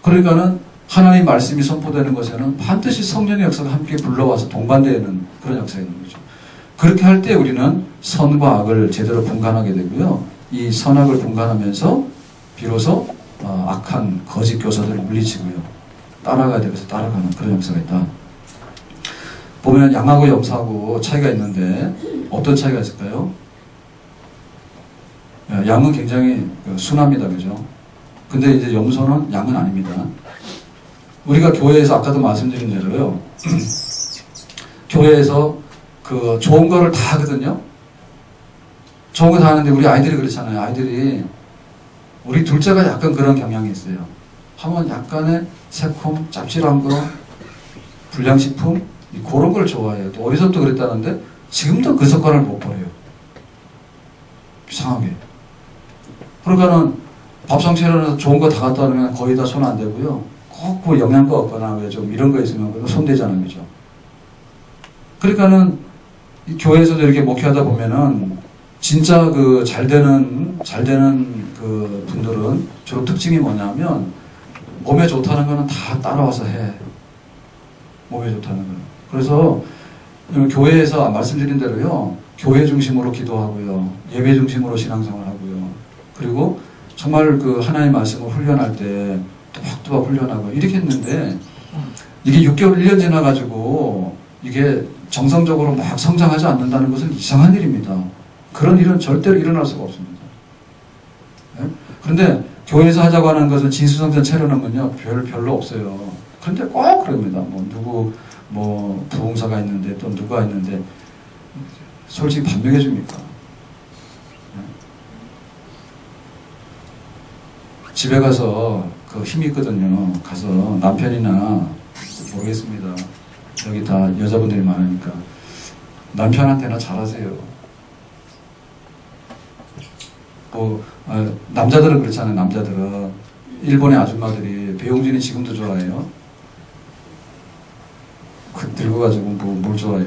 그러니까는 하나님 말씀이 선포되는 것에는 반드시 성령의 역사가 함께 불러와서 동반되는 그런 역사가 있는 거죠. 그렇게 할 때 우리는 선과 악을 제대로 분간하게 되고요. 이 선악을 분간하면서 비로소 악한 거짓 교사들을 물리치고요. 따라가야 되면서 따라가는 그런 역사가 있다. 보면 양하고 염소하고 차이가 있는데 어떤 차이가 있을까요? 양은 굉장히 순합니다. 그죠? 근데 이제 염소는 양은 아닙니다. 우리가 교회에서 아까도 말씀드린 대로요. 교회에서 그 좋은 거를 다 하거든요. 좋은 거 다 하는데 우리 아이들이 그렇잖아요. 아이들이 우리 둘째가 약간 그런 경향이 있어요. 하면 약간의 새콤, 짭짤한 거, 불량식품 그런 걸 좋아해요. 또 어리서부터 그랬다는데 지금도 그 습관을 못 버려요. 이상하게. 그러니까는 밥상 차려서 좋은 거 다 갖다 놓으면 거의 다 손 안 대고요. 꼭 그 영양가 없거나 왜 좀 이런 거 있으면 손 대잖아요. 그죠? 그러니까는 이 교회에서도 이렇게 목회하다 보면은 진짜 그 잘 되는 그 분들은 주로 특징이 뭐냐면 몸에 좋다는 거는 다 따라와서 해. 몸에 좋다는 거는. 그래서 교회에서 말씀드린 대로요. 교회 중심으로 기도하고요. 예배 중심으로 신앙생활 하고요. 그리고 정말 그 하나님의 말씀을 훈련할 때 또박또박 훈련하고 이렇게 했는데 이게 6개월 1년 지나가지고 이게 정상적으로 막 성장하지 않는다는 것은 이상한 일입니다. 그런 일은 절대로 일어날 수가 없습니다. 네? 그런데 교회에서 하자고 하는 것은 진수성찬 차려놓으면요 별로 없어요. 그런데 꼭 그럽니다. 뭐 부흥사가 있는데 또 누가 있는데 솔직히 반명해 줍니까? 네? 집에 가서 그 힘이 있거든요. 가서 남편이나 모르겠습니다. 여기 다 여자분들이 많으니까 남편한테나 잘하세요. 남자들은 그렇잖아요. 남자들은 일본의 아줌마들이 배용준이 지금도 좋아해요. 들고 가지고 뭘 좋아해요.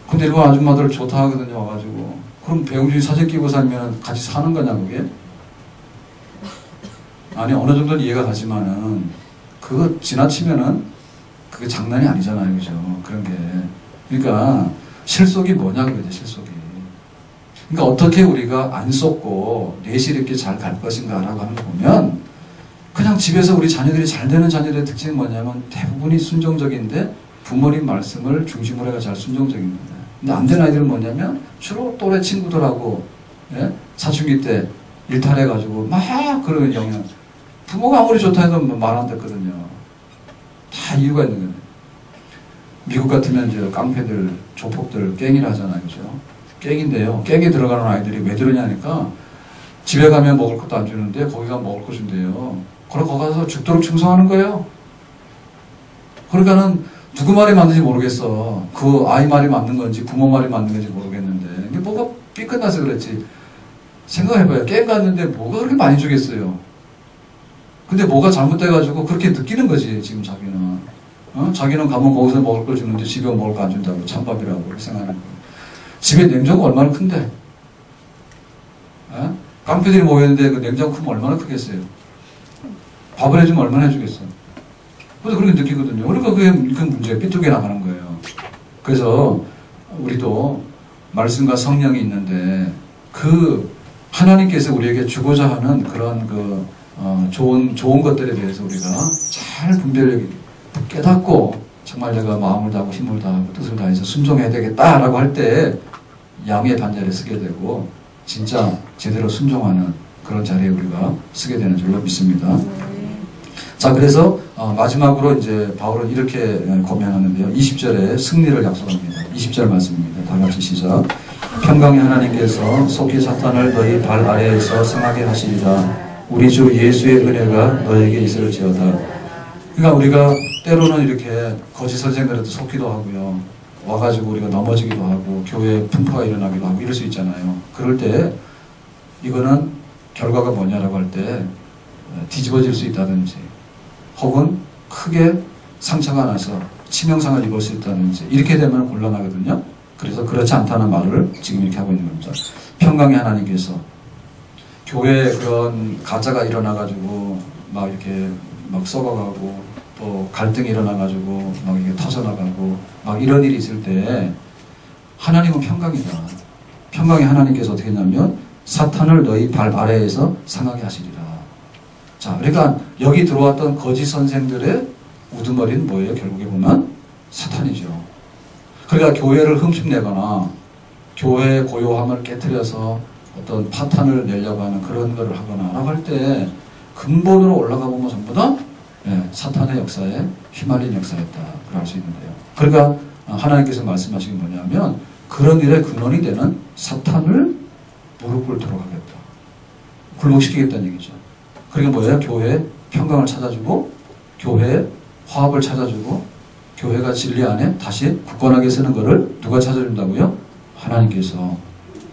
근데 일본 아줌마들 좋다 하거든요. 와가지고 그럼 배용준이 사진 끼고 살면 같이 사는 거냐 그게? 아니 어느 정도는 이해가 가지만은 그거 지나치면은 그게 장난이 아니잖아요. 그죠? 그런 게. 그러니까 실속이 뭐냐고 그러죠. 실속이. 그러니까 어떻게 우리가 안 쏟고 내실 있게 잘 갈 것인가라고 하는 거 보면 그냥 집에서 우리 자녀들이 잘 되는 자녀들의 특징은 뭐냐면 대부분이 순종적인데 부모님 말씀을 중심으로 해가 잘 순종적입니다. 근데 안 되는 아이들은 뭐냐면 주로 또래 친구들하고 사춘기 때 일탈해가지고 막 그런 영향. 부모가 아무리 좋다 해도 말 안 듣거든요. 다 이유가 있는 거예요. 미국 같으면 이제 깡패들, 조폭들 깽이라 하잖아요. 그죠? 깽인데요. 깽이 들어가는 아이들이 왜 들어냐니까 집에 가면 먹을 것도 안 주는데 거기 가면 먹을 거 준대요. 그럼 거기 가서 죽도록 충성하는 거예요. 그러니까는 누구 말이 맞는지 모르겠어. 그 아이 말이 맞는 건지 부모 말이 맞는 건지 모르겠는데 이게 뭐가 삐끗나서 그랬지. 생각해봐요. 게임 갔는데 뭐가 그렇게 많이 주겠어요. 근데 뭐가 잘못돼가지고 그렇게 느끼는 거지 지금 자기는. 자기는 가면 거기서 먹을 걸 주는데 집에 먹을 거 안 준다고 찬밥이라고 그렇게 생각하는 거예요. 집에 냉장고 얼마나 큰데? 깡패들이 모였는데 그 냉장고 크면 얼마나 크겠어요? 밥을 해주면 얼마나 해주겠어? 그래서 그렇게 느끼거든요. 그러니까 그게 문제가 삐뚤게 나가는 거예요. 그래서 우리도 말씀과 성령이 있는데 그 하나님께서 우리에게 주고자 하는 그런 좋은 것들에 대해서 우리가 잘 분별력이 깨닫고 정말 내가 마음을 다하고 힘을 다하고 뜻을 다해서 순종해야 되겠다라고 할 때 양의 반열에 쓰게 되고 진짜 제대로 순종하는 그런 자리에 우리가 쓰게 되는 줄로 믿습니다. 자, 그래서 마지막으로 이제 바울은 이렇게 고면하는데요. 20절에 승리를 약속합니다. 20절 말씀입니다. 다 같이 시작. 평강의 하나님께서 속히 사탄을 너희 발 아래에서 상하게 하시리라. 우리 주 예수의 은혜가 너에게 있을지어다. 그러니까 우리가 때로는 이렇게 거짓 선생들한테 속기도 하고요. 와가지고 우리가 넘어지기도 하고 교회에 풍파가 일어나기도 하고 이럴 수 있잖아요. 그럴 때 이거는 결과가 뭐냐라고 할 때 뒤집어질 수 있다든지 혹은 크게 상처가 나서 치명상을 입을 수 있다든지 이렇게 되면 곤란하거든요. 그래서 그렇지 않다는 말을 지금 이렇게 하고 있는 겁니다. 평강의 하나님께서 교회에 그런 가짜가 일어나가지고 막 이렇게 막 썩어가고 또 갈등이 일어나가지고 막 이게 터져나가고 막 이런 일이 있을 때 하나님은 평강이다. 평강의 하나님께서 어떻게 했냐면 사탄을 너희 발 아래에서 상하게 하시리라. 자, 그러니까 여기 들어왔던 거짓 선생들의 우두머리는 뭐예요? 결국에 보면 사탄이죠. 그러니까 교회를 흠집내거나 교회의 고요함을 깨트려서 어떤 파탄을 내려고 하는 그런 거를 하거나 라고 할 때 근본으로 올라가 보면 전부 다 사탄의 역사에 휘말린 역사였다. 그럴 할 수 있는데요. 그러니까 하나님께서 말씀하신 게 뭐냐면 그런 일의 근원이 되는 사탄을 무릎 꿇도록 하겠다. 굴복시키겠다는 얘기죠. 그러니까 뭐예요? 교회의 평강을 찾아주고 교회의 화합을 찾아주고 교회가 진리 안에 다시 굳건하게 서는 것을 누가 찾아준다고요? 하나님께서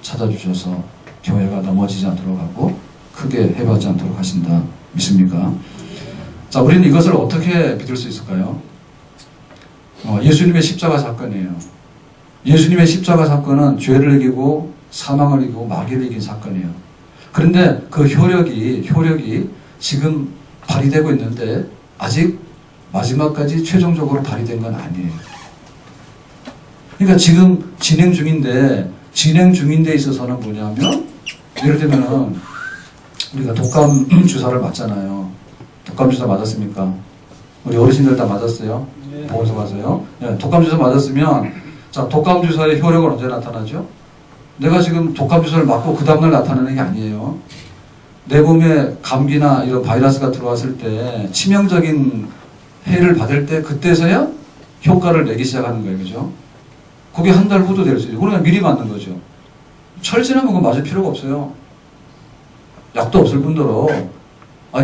찾아주셔서 교회가 넘어지지 않도록 하고 크게 해받지 않도록 하신다. 믿습니까? 자, 우리는 이것을 어떻게 믿을 수 있을까요? 예수님의 십자가 사건이에요. 예수님의 십자가 사건은 죄를 이기고 사망을 이기고 마귀를 이긴 사건이에요. 그런데 그 효력이 지금 발휘되고 있는데 아직 마지막까지 최종적으로 발휘된 건 아니에요. 그러니까 지금 진행 중인데 있어서는 뭐냐면 예를 들면 우리가 독감 주사를 맞잖아요. 독감 주사 맞았습니까? 우리 어르신들 다 맞았어요? 네. 보건소 가서요. 네, 독감 주사 맞았으면 자, 독감 주사의 효력은 언제 나타나죠? 내가 지금 독감 주사를 맞고 그 다음날 나타나는 게 아니에요. 내 몸에 감기나 이런 바이러스가 들어왔을 때 치명적인 해를 받을 때 그때서야 효과를 내기 시작하는 거예요. 그죠? 그게 한 달 후도 될 수 있어요. 그러면 미리 맞는 거죠. 철지나면 그거 맞을 필요가 없어요. 약도 없을 뿐더러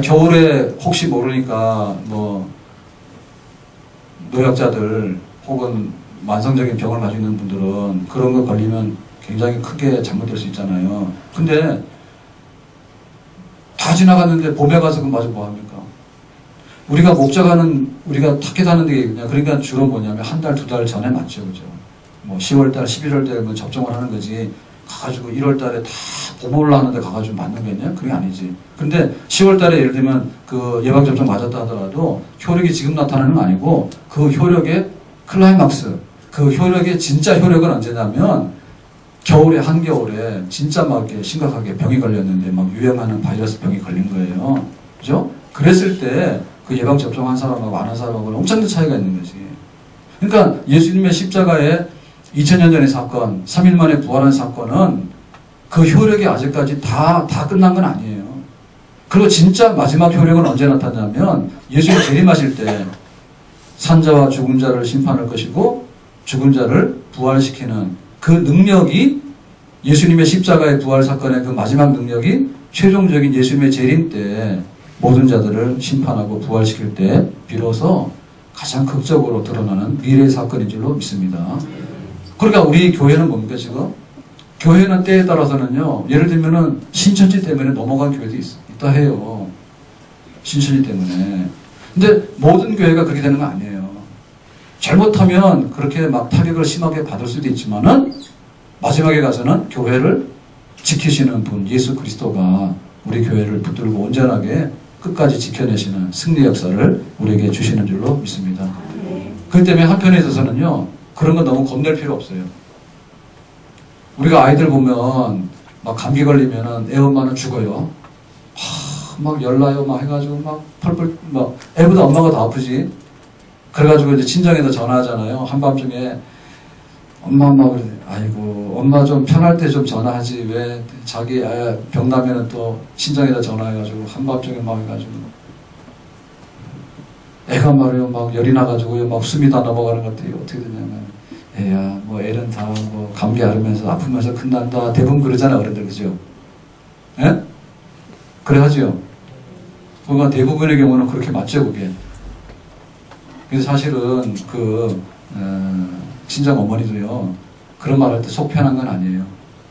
겨울에 혹시 모르니까 뭐 노약자들 혹은 만성적인 병을 가지고 있는 분들은 그런 거 걸리면 굉장히 크게 잘못될 수 있잖아요. 근데 다 지나갔는데 봄에 가서 그럼 맞아 뭐합니까? 우리가 타켓 하는 데 그러니까 주로 뭐냐면 한 달, 두 달 전에 맞죠. 그죠? 뭐 10월달, 11월달에 되면 접종을 하는 거지. 가가지고 1월달에 다 보험을 하는데 가가지고 맞는 거냐? 그게 아니지. 근데 10월달에 예를 들면 그 예방접종 맞았다 하더라도 효력이 지금 나타나는 건 아니고 그 효력의 클라이막스, 그 효력의 진짜 효력은 언제냐면 겨울에, 한겨울에 진짜 막 이렇게 심각하게 병이 걸렸는데 막 유행하는 바이러스 병이 걸린 거예요. 그죠? 그랬을 때 그 예방접종한 사람하고 안 한 사람하고는 엄청난 차이가 있는 거지. 그러니까 예수님의 십자가의 2000년 전의 사건, 3일 만에 부활한 사건은 그 효력이 아직까지 다 끝난 건 아니에요. 그리고 진짜 마지막 효력은 언제 나타나냐면 예수님 재림하실 때 산자와 죽은 자를 심판할 것이고 죽은 자를 부활시키는 그 능력이 예수님의 십자가의 부활 사건의 그 마지막 능력이 최종적인 예수님의 재림 때 모든 자들을 심판하고 부활시킬 때 비로소 가장 극적으로 드러나는 미래의 사건인 줄로 믿습니다. 그러니까 우리 교회는 뭡니까 지금? 교회는 때에 따라서는요, 예를 들면은 신천지 때문에 넘어간 교회도 있다 해요. 신천지 때문에. 근데 모든 교회가 그렇게 되는 건 아니에요. 잘못하면 그렇게 막 타격을 심하게 받을 수도 있지만은 마지막에 가서는 교회를 지키시는 분, 예수 그리스도가 우리 교회를 붙들고 온전하게 끝까지 지켜내시는 승리 역사를 우리에게 주시는 줄로 믿습니다. 그렇기 때문에 한편에 있어서는요, 그런 건 너무 겁낼 필요 없어요. 우리가 아이들 보면 막 감기 걸리면은 애 엄마는 죽어요. 막 열나요 막 해가지고 막 펄펄 막 애보다 엄마가 더 아프지. 그래가지고 이제 친정에서 전화하잖아요. 한밤중에 엄마 그래. 아이고 엄마 좀 편할 때 좀 전화하지 왜 자기 병 나면은 또 친정에다 전화해가지고 한밤중에 막 해가지고 애가 말이요 막 열이 나가지고요 막 숨이 다 넘어가는 것 같아요. 어떻게 되냐면 애야 뭐 애는 다 뭐 감기 앓으면서 아프면서 끝난다. 대부분 그러잖아요 어른들 그죠? 예? 그래 하죠. 그러니까 대부분의 경우는 그렇게 맞죠 그게. 그래서 사실은 친정 어머니도요 그런 말 할 때 속 편한 건 아니에요.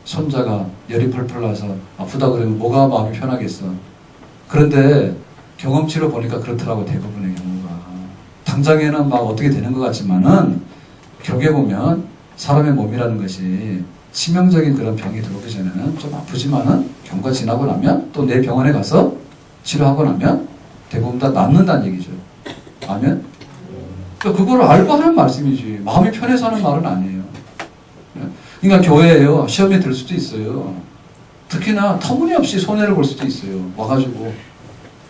손자가 열이 펄펄 나서 아프다 그러면 뭐가 마음이 편하겠어. 그런데 경험치로 보니까 그렇더라고 대부분의 경우가. 당장에는 막 어떻게 되는 것 같지만은 격에 보면 사람의 몸이라는 것이 치명적인 그런 병이 들어오기 전에는 좀 아프지만은 경과 지나고 나면 또 내 병원에 가서 치료하고 나면 대부분 다 낫는다는 얘기죠. 아멘? 그러니까 그걸 알고 하는 말씀이지. 마음이 편해서 하는 말은 아니에요. 그러니까 교회에요. 시험에 들 수도 있어요. 특히나 터무니없이 손해를 볼 수도 있어요. 와가지고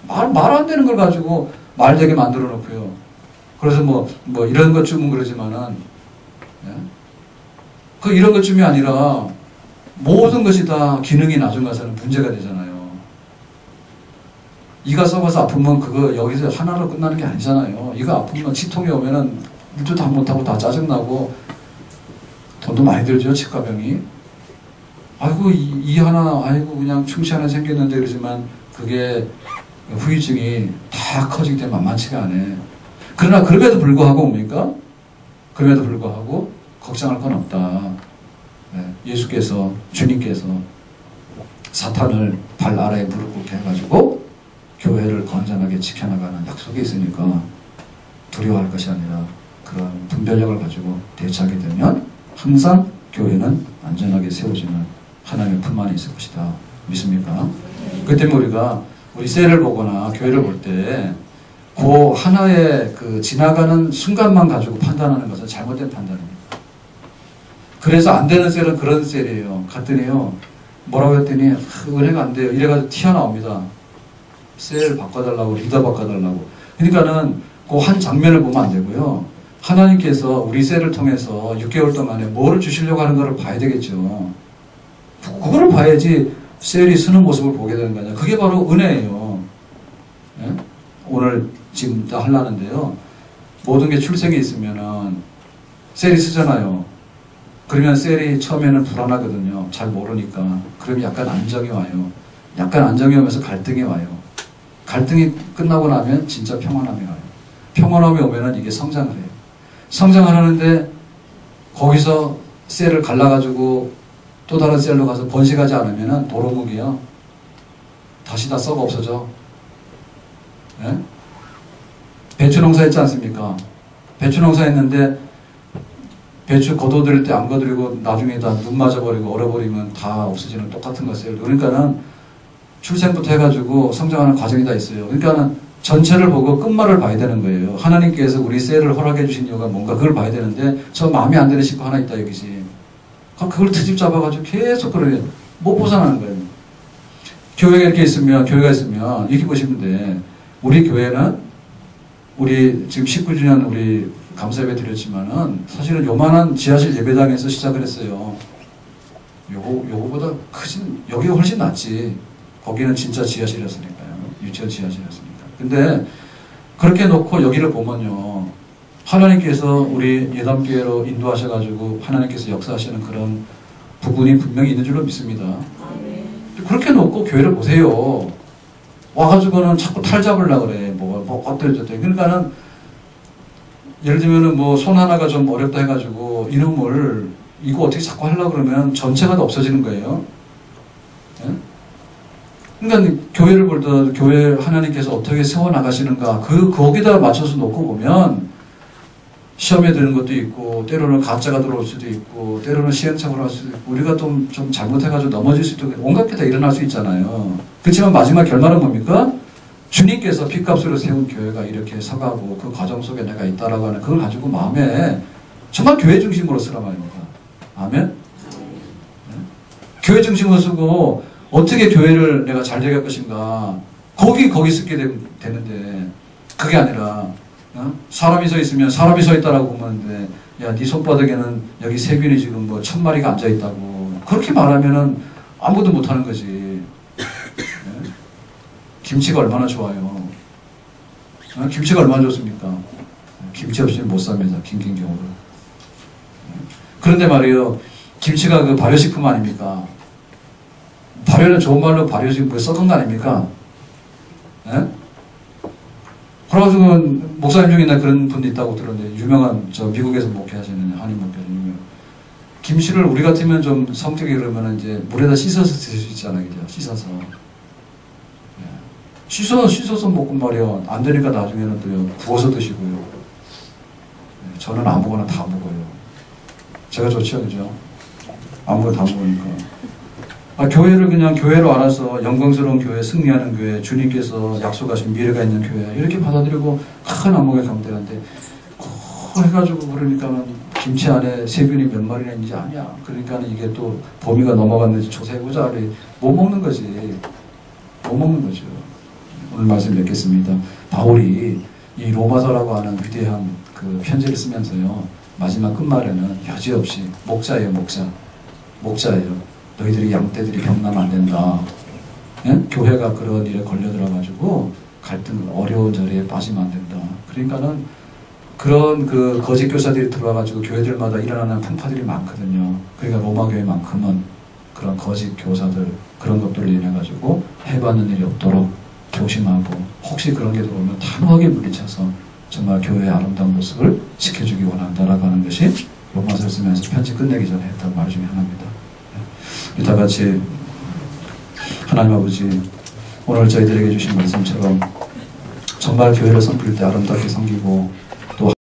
말 안 되는 걸 가지고 말되게 만들어 놓고요. 그래서 뭐 이런 것쯤은 그러지만은 이런 것쯤이 아니라 모든 것이 다 기능이 나중 가서는 문제가 되잖아요. 이가 썩어서 아프면 그거 여기서 하나로 끝나는 게 아니잖아요. 이가 아프면 치통이 오면은 일도 다 못하고 다 짜증나고 돈도 많이 들죠 치과병이. 아이고 이 하나 아이고 그냥 충치 하나 생겼는데 그러지만 그게 후유증이 다 커지기 때문에 만만치가 않아. 그러나 그럼에도 불구하고 뭡니까? 그럼에도 불구하고 걱정할 건 없다. 예수께서 주님께서 사탄을 발 아래에 무릎 꿇게 해가지고 교회를 건전하게 지켜나가는 약속이 있으니까 두려워할 것이 아니라 그런 분별력을 가지고 대처하게 되면 항상 교회는 안전하게 세워지는 하나님의 품 안에 있을 것이다. 믿습니까? 그렇기 때문에 우리 셀을 보거나 교회를 볼 때 그 하나의 지나가는 순간만 가지고 판단하는 것은 잘못된 판단입니다. 그래서 안 되는 셀은 그런 셀이에요. 갔더니요 뭐라고 했더니 은혜가 안 돼요. 이래가지고 튀어나옵니다. 셀 바꿔달라고 리더 바꿔달라고. 그러니까는 그 한 장면을 보면 안 되고요. 하나님께서 우리 셀을 통해서 6개월 동안에 뭐를 주시려고 하는 것을 봐야 되겠죠. 그거를 봐야지 셀이 쓰는 모습을 보게 되는 거냐. 그게 바로 은혜예요. 예? 오늘 지금 다 하려는데요. 모든 게 출생이 있으면은 셀이 쓰잖아요. 그러면 셀이 처음에는 불안하거든요. 잘 모르니까. 그러면 약간 안정이 와요. 약간 안정이 오면서 갈등이 와요. 갈등이 끝나고 나면 진짜 평안함이 와요. 평안함이 오면은 이게 성장을 해요. 성장을 하는데 거기서 셀을 갈라가지고 또 다른 셀로 가서 번식하지 않으면은 도루묵이요. 다시 다 썩어 없어져. 예? 배추 농사 했지 않습니까? 배추 농사 했는데 배추 거둬들일 때 안 거두리고 나중에 다 눈 맞아버리고 얼어버리면 다 없어지는 똑같은 것을. 그러니까는 출생부터 해가지고 성장하는 과정이 다 있어요. 그러니까는 전체를 보고 끝말을 봐야 되는 거예요. 하나님께서 우리 셀을 허락해 주신 이유가 뭔가 그걸 봐야 되는데 저 마음에 안 드는 식구 하나 있다 여기지. 그걸 트집 잡아가지고 계속 그러면 못 벗어나는 거예요. 교회가 이렇게 있으면 교회가 있으면 이렇게 보시면 돼. 우리 교회는 우리 지금 19주년 우리 감사예배 드렸지만은 사실은 요만한 지하실 예배당에서 시작을 했어요. 요거보다 크진, 여기가 훨씬 낫지. 거기는 진짜 지하실이었으니까요. 유치원 지하실이었으니까. 근데 그렇게 놓고 여기를 보면요. 하나님께서 우리 예담교회로 인도하셔가지고 하나님께서 역사하시는 그런 부분이 분명히 있는 줄로 믿습니다. 그렇게 놓고 교회를 보세요. 와가지고는 자꾸 탈 잡으려고 그래. 뭐, 어때저때. 그러니까는 예를 들면은 뭐 손 하나가 좀 어렵다 해가지고 이놈을 이거 어떻게 자꾸 하려고 그러면 전체가 다 없어지는 거예요. 예? 그러니까 교회를 볼 때 교회 하나님께서 어떻게 세워나가시는가 거기다 맞춰서 놓고 보면 시험에 드는 것도 있고 때로는 가짜가 들어올 수도 있고 때로는 시행착오를 할 수도 있고 우리가 좀 잘못해가지고 넘어질 수도 있고 온갖 게 다 일어날 수 있잖아요. 그렇지만 마지막 결말은 뭡니까? 주님께서 핏값으로 세운 교회가 이렇게 서가고 그 과정 속에 내가 있다라고 하는 그걸 가지고 마음에 정말 교회 중심으로 쓰라 말입니다. 아멘? 네? 교회 중심으로 쓰고 어떻게 교회를 내가 잘 되게 할 것인가 거기 쓰게 되는데 그게 아니라 사람이 서 있으면 사람이 서 있다라고 보면 야, 네 손바닥에는 여기 세균이 지금 뭐 1000마리가 앉아 있다고 그렇게 말하면은 아무것도 못하는 거지. 네? 김치가 얼마나 좋아요. 김치가 얼마나 좋습니까? 김치 없이는 못 삽니다. 긴긴 겨울을. 그런데 말이에요. 김치가 그 발효식품 아닙니까? 발효는 좋은 말로 발효식품 썩은 거 아닙니까? 예? 그래가지고 목사님 중에 그런 분도 있다고 들었는데 유명한 저 미국에서 목회하시는 한인 목회자님 김치를 우리 같으면 좀 성격이 그러면 이제 물에다 씻어서 드실 수 있잖아요. 그죠? 씻어서. 예. 씻어서 먹고 말이요. 안 되니까 나중에는 또 구워서 드시고요. 예. 저는 아무거나 다 먹어요. 제가 좋죠. 그죠? 아무거나 다 먹으니까. 교회를 그냥 교회로 알아서 영광스러운 교회, 승리하는 교회, 주님께서 약속하신 미래가 있는 교회 이렇게 받아들이고 큰 안목의 경대한데 해가지고 그러니까는 김치 안에 세균이 몇 마리나 있는지 아냐. 그러니까 이게 또 범위가 넘어갔는지 조사해보자. 못 먹는 거지. 못 먹는 거죠. 오늘 말씀 맺겠습니다. 바울이 이 로마서라고 하는 위대한 그 편지를 쓰면서요. 마지막 끝말에는 여지없이 목자예요. 목자예요. 너희들이 양떼들이 병나면 안 된다. 예? 교회가 그런 일에 걸려들어가지고 갈등, 어려운 자리에 빠지면 안 된다. 그러니까는 그런 그 거짓 교사들이 들어와가지고 교회들마다 일어나는 풍파들이 많거든요. 그러니까 로마 교회만큼은 그런 거짓 교사들 그런 것들을 인해가지고 해받는 일이 없도록 조심하고 혹시 그런 게 들어오면 단호하게 물리쳐서 정말 교회의 아름다운 모습을 지켜주기 원한다라고 하는 것이 로마서를 쓰면서 편지 끝내기 전에 했던 말 중에 하나입니다. 다 같이 하나님 아버지 오늘 저희들에게 주신 말씀처럼 정말 교회를 섬길 때 아름답게 섬기고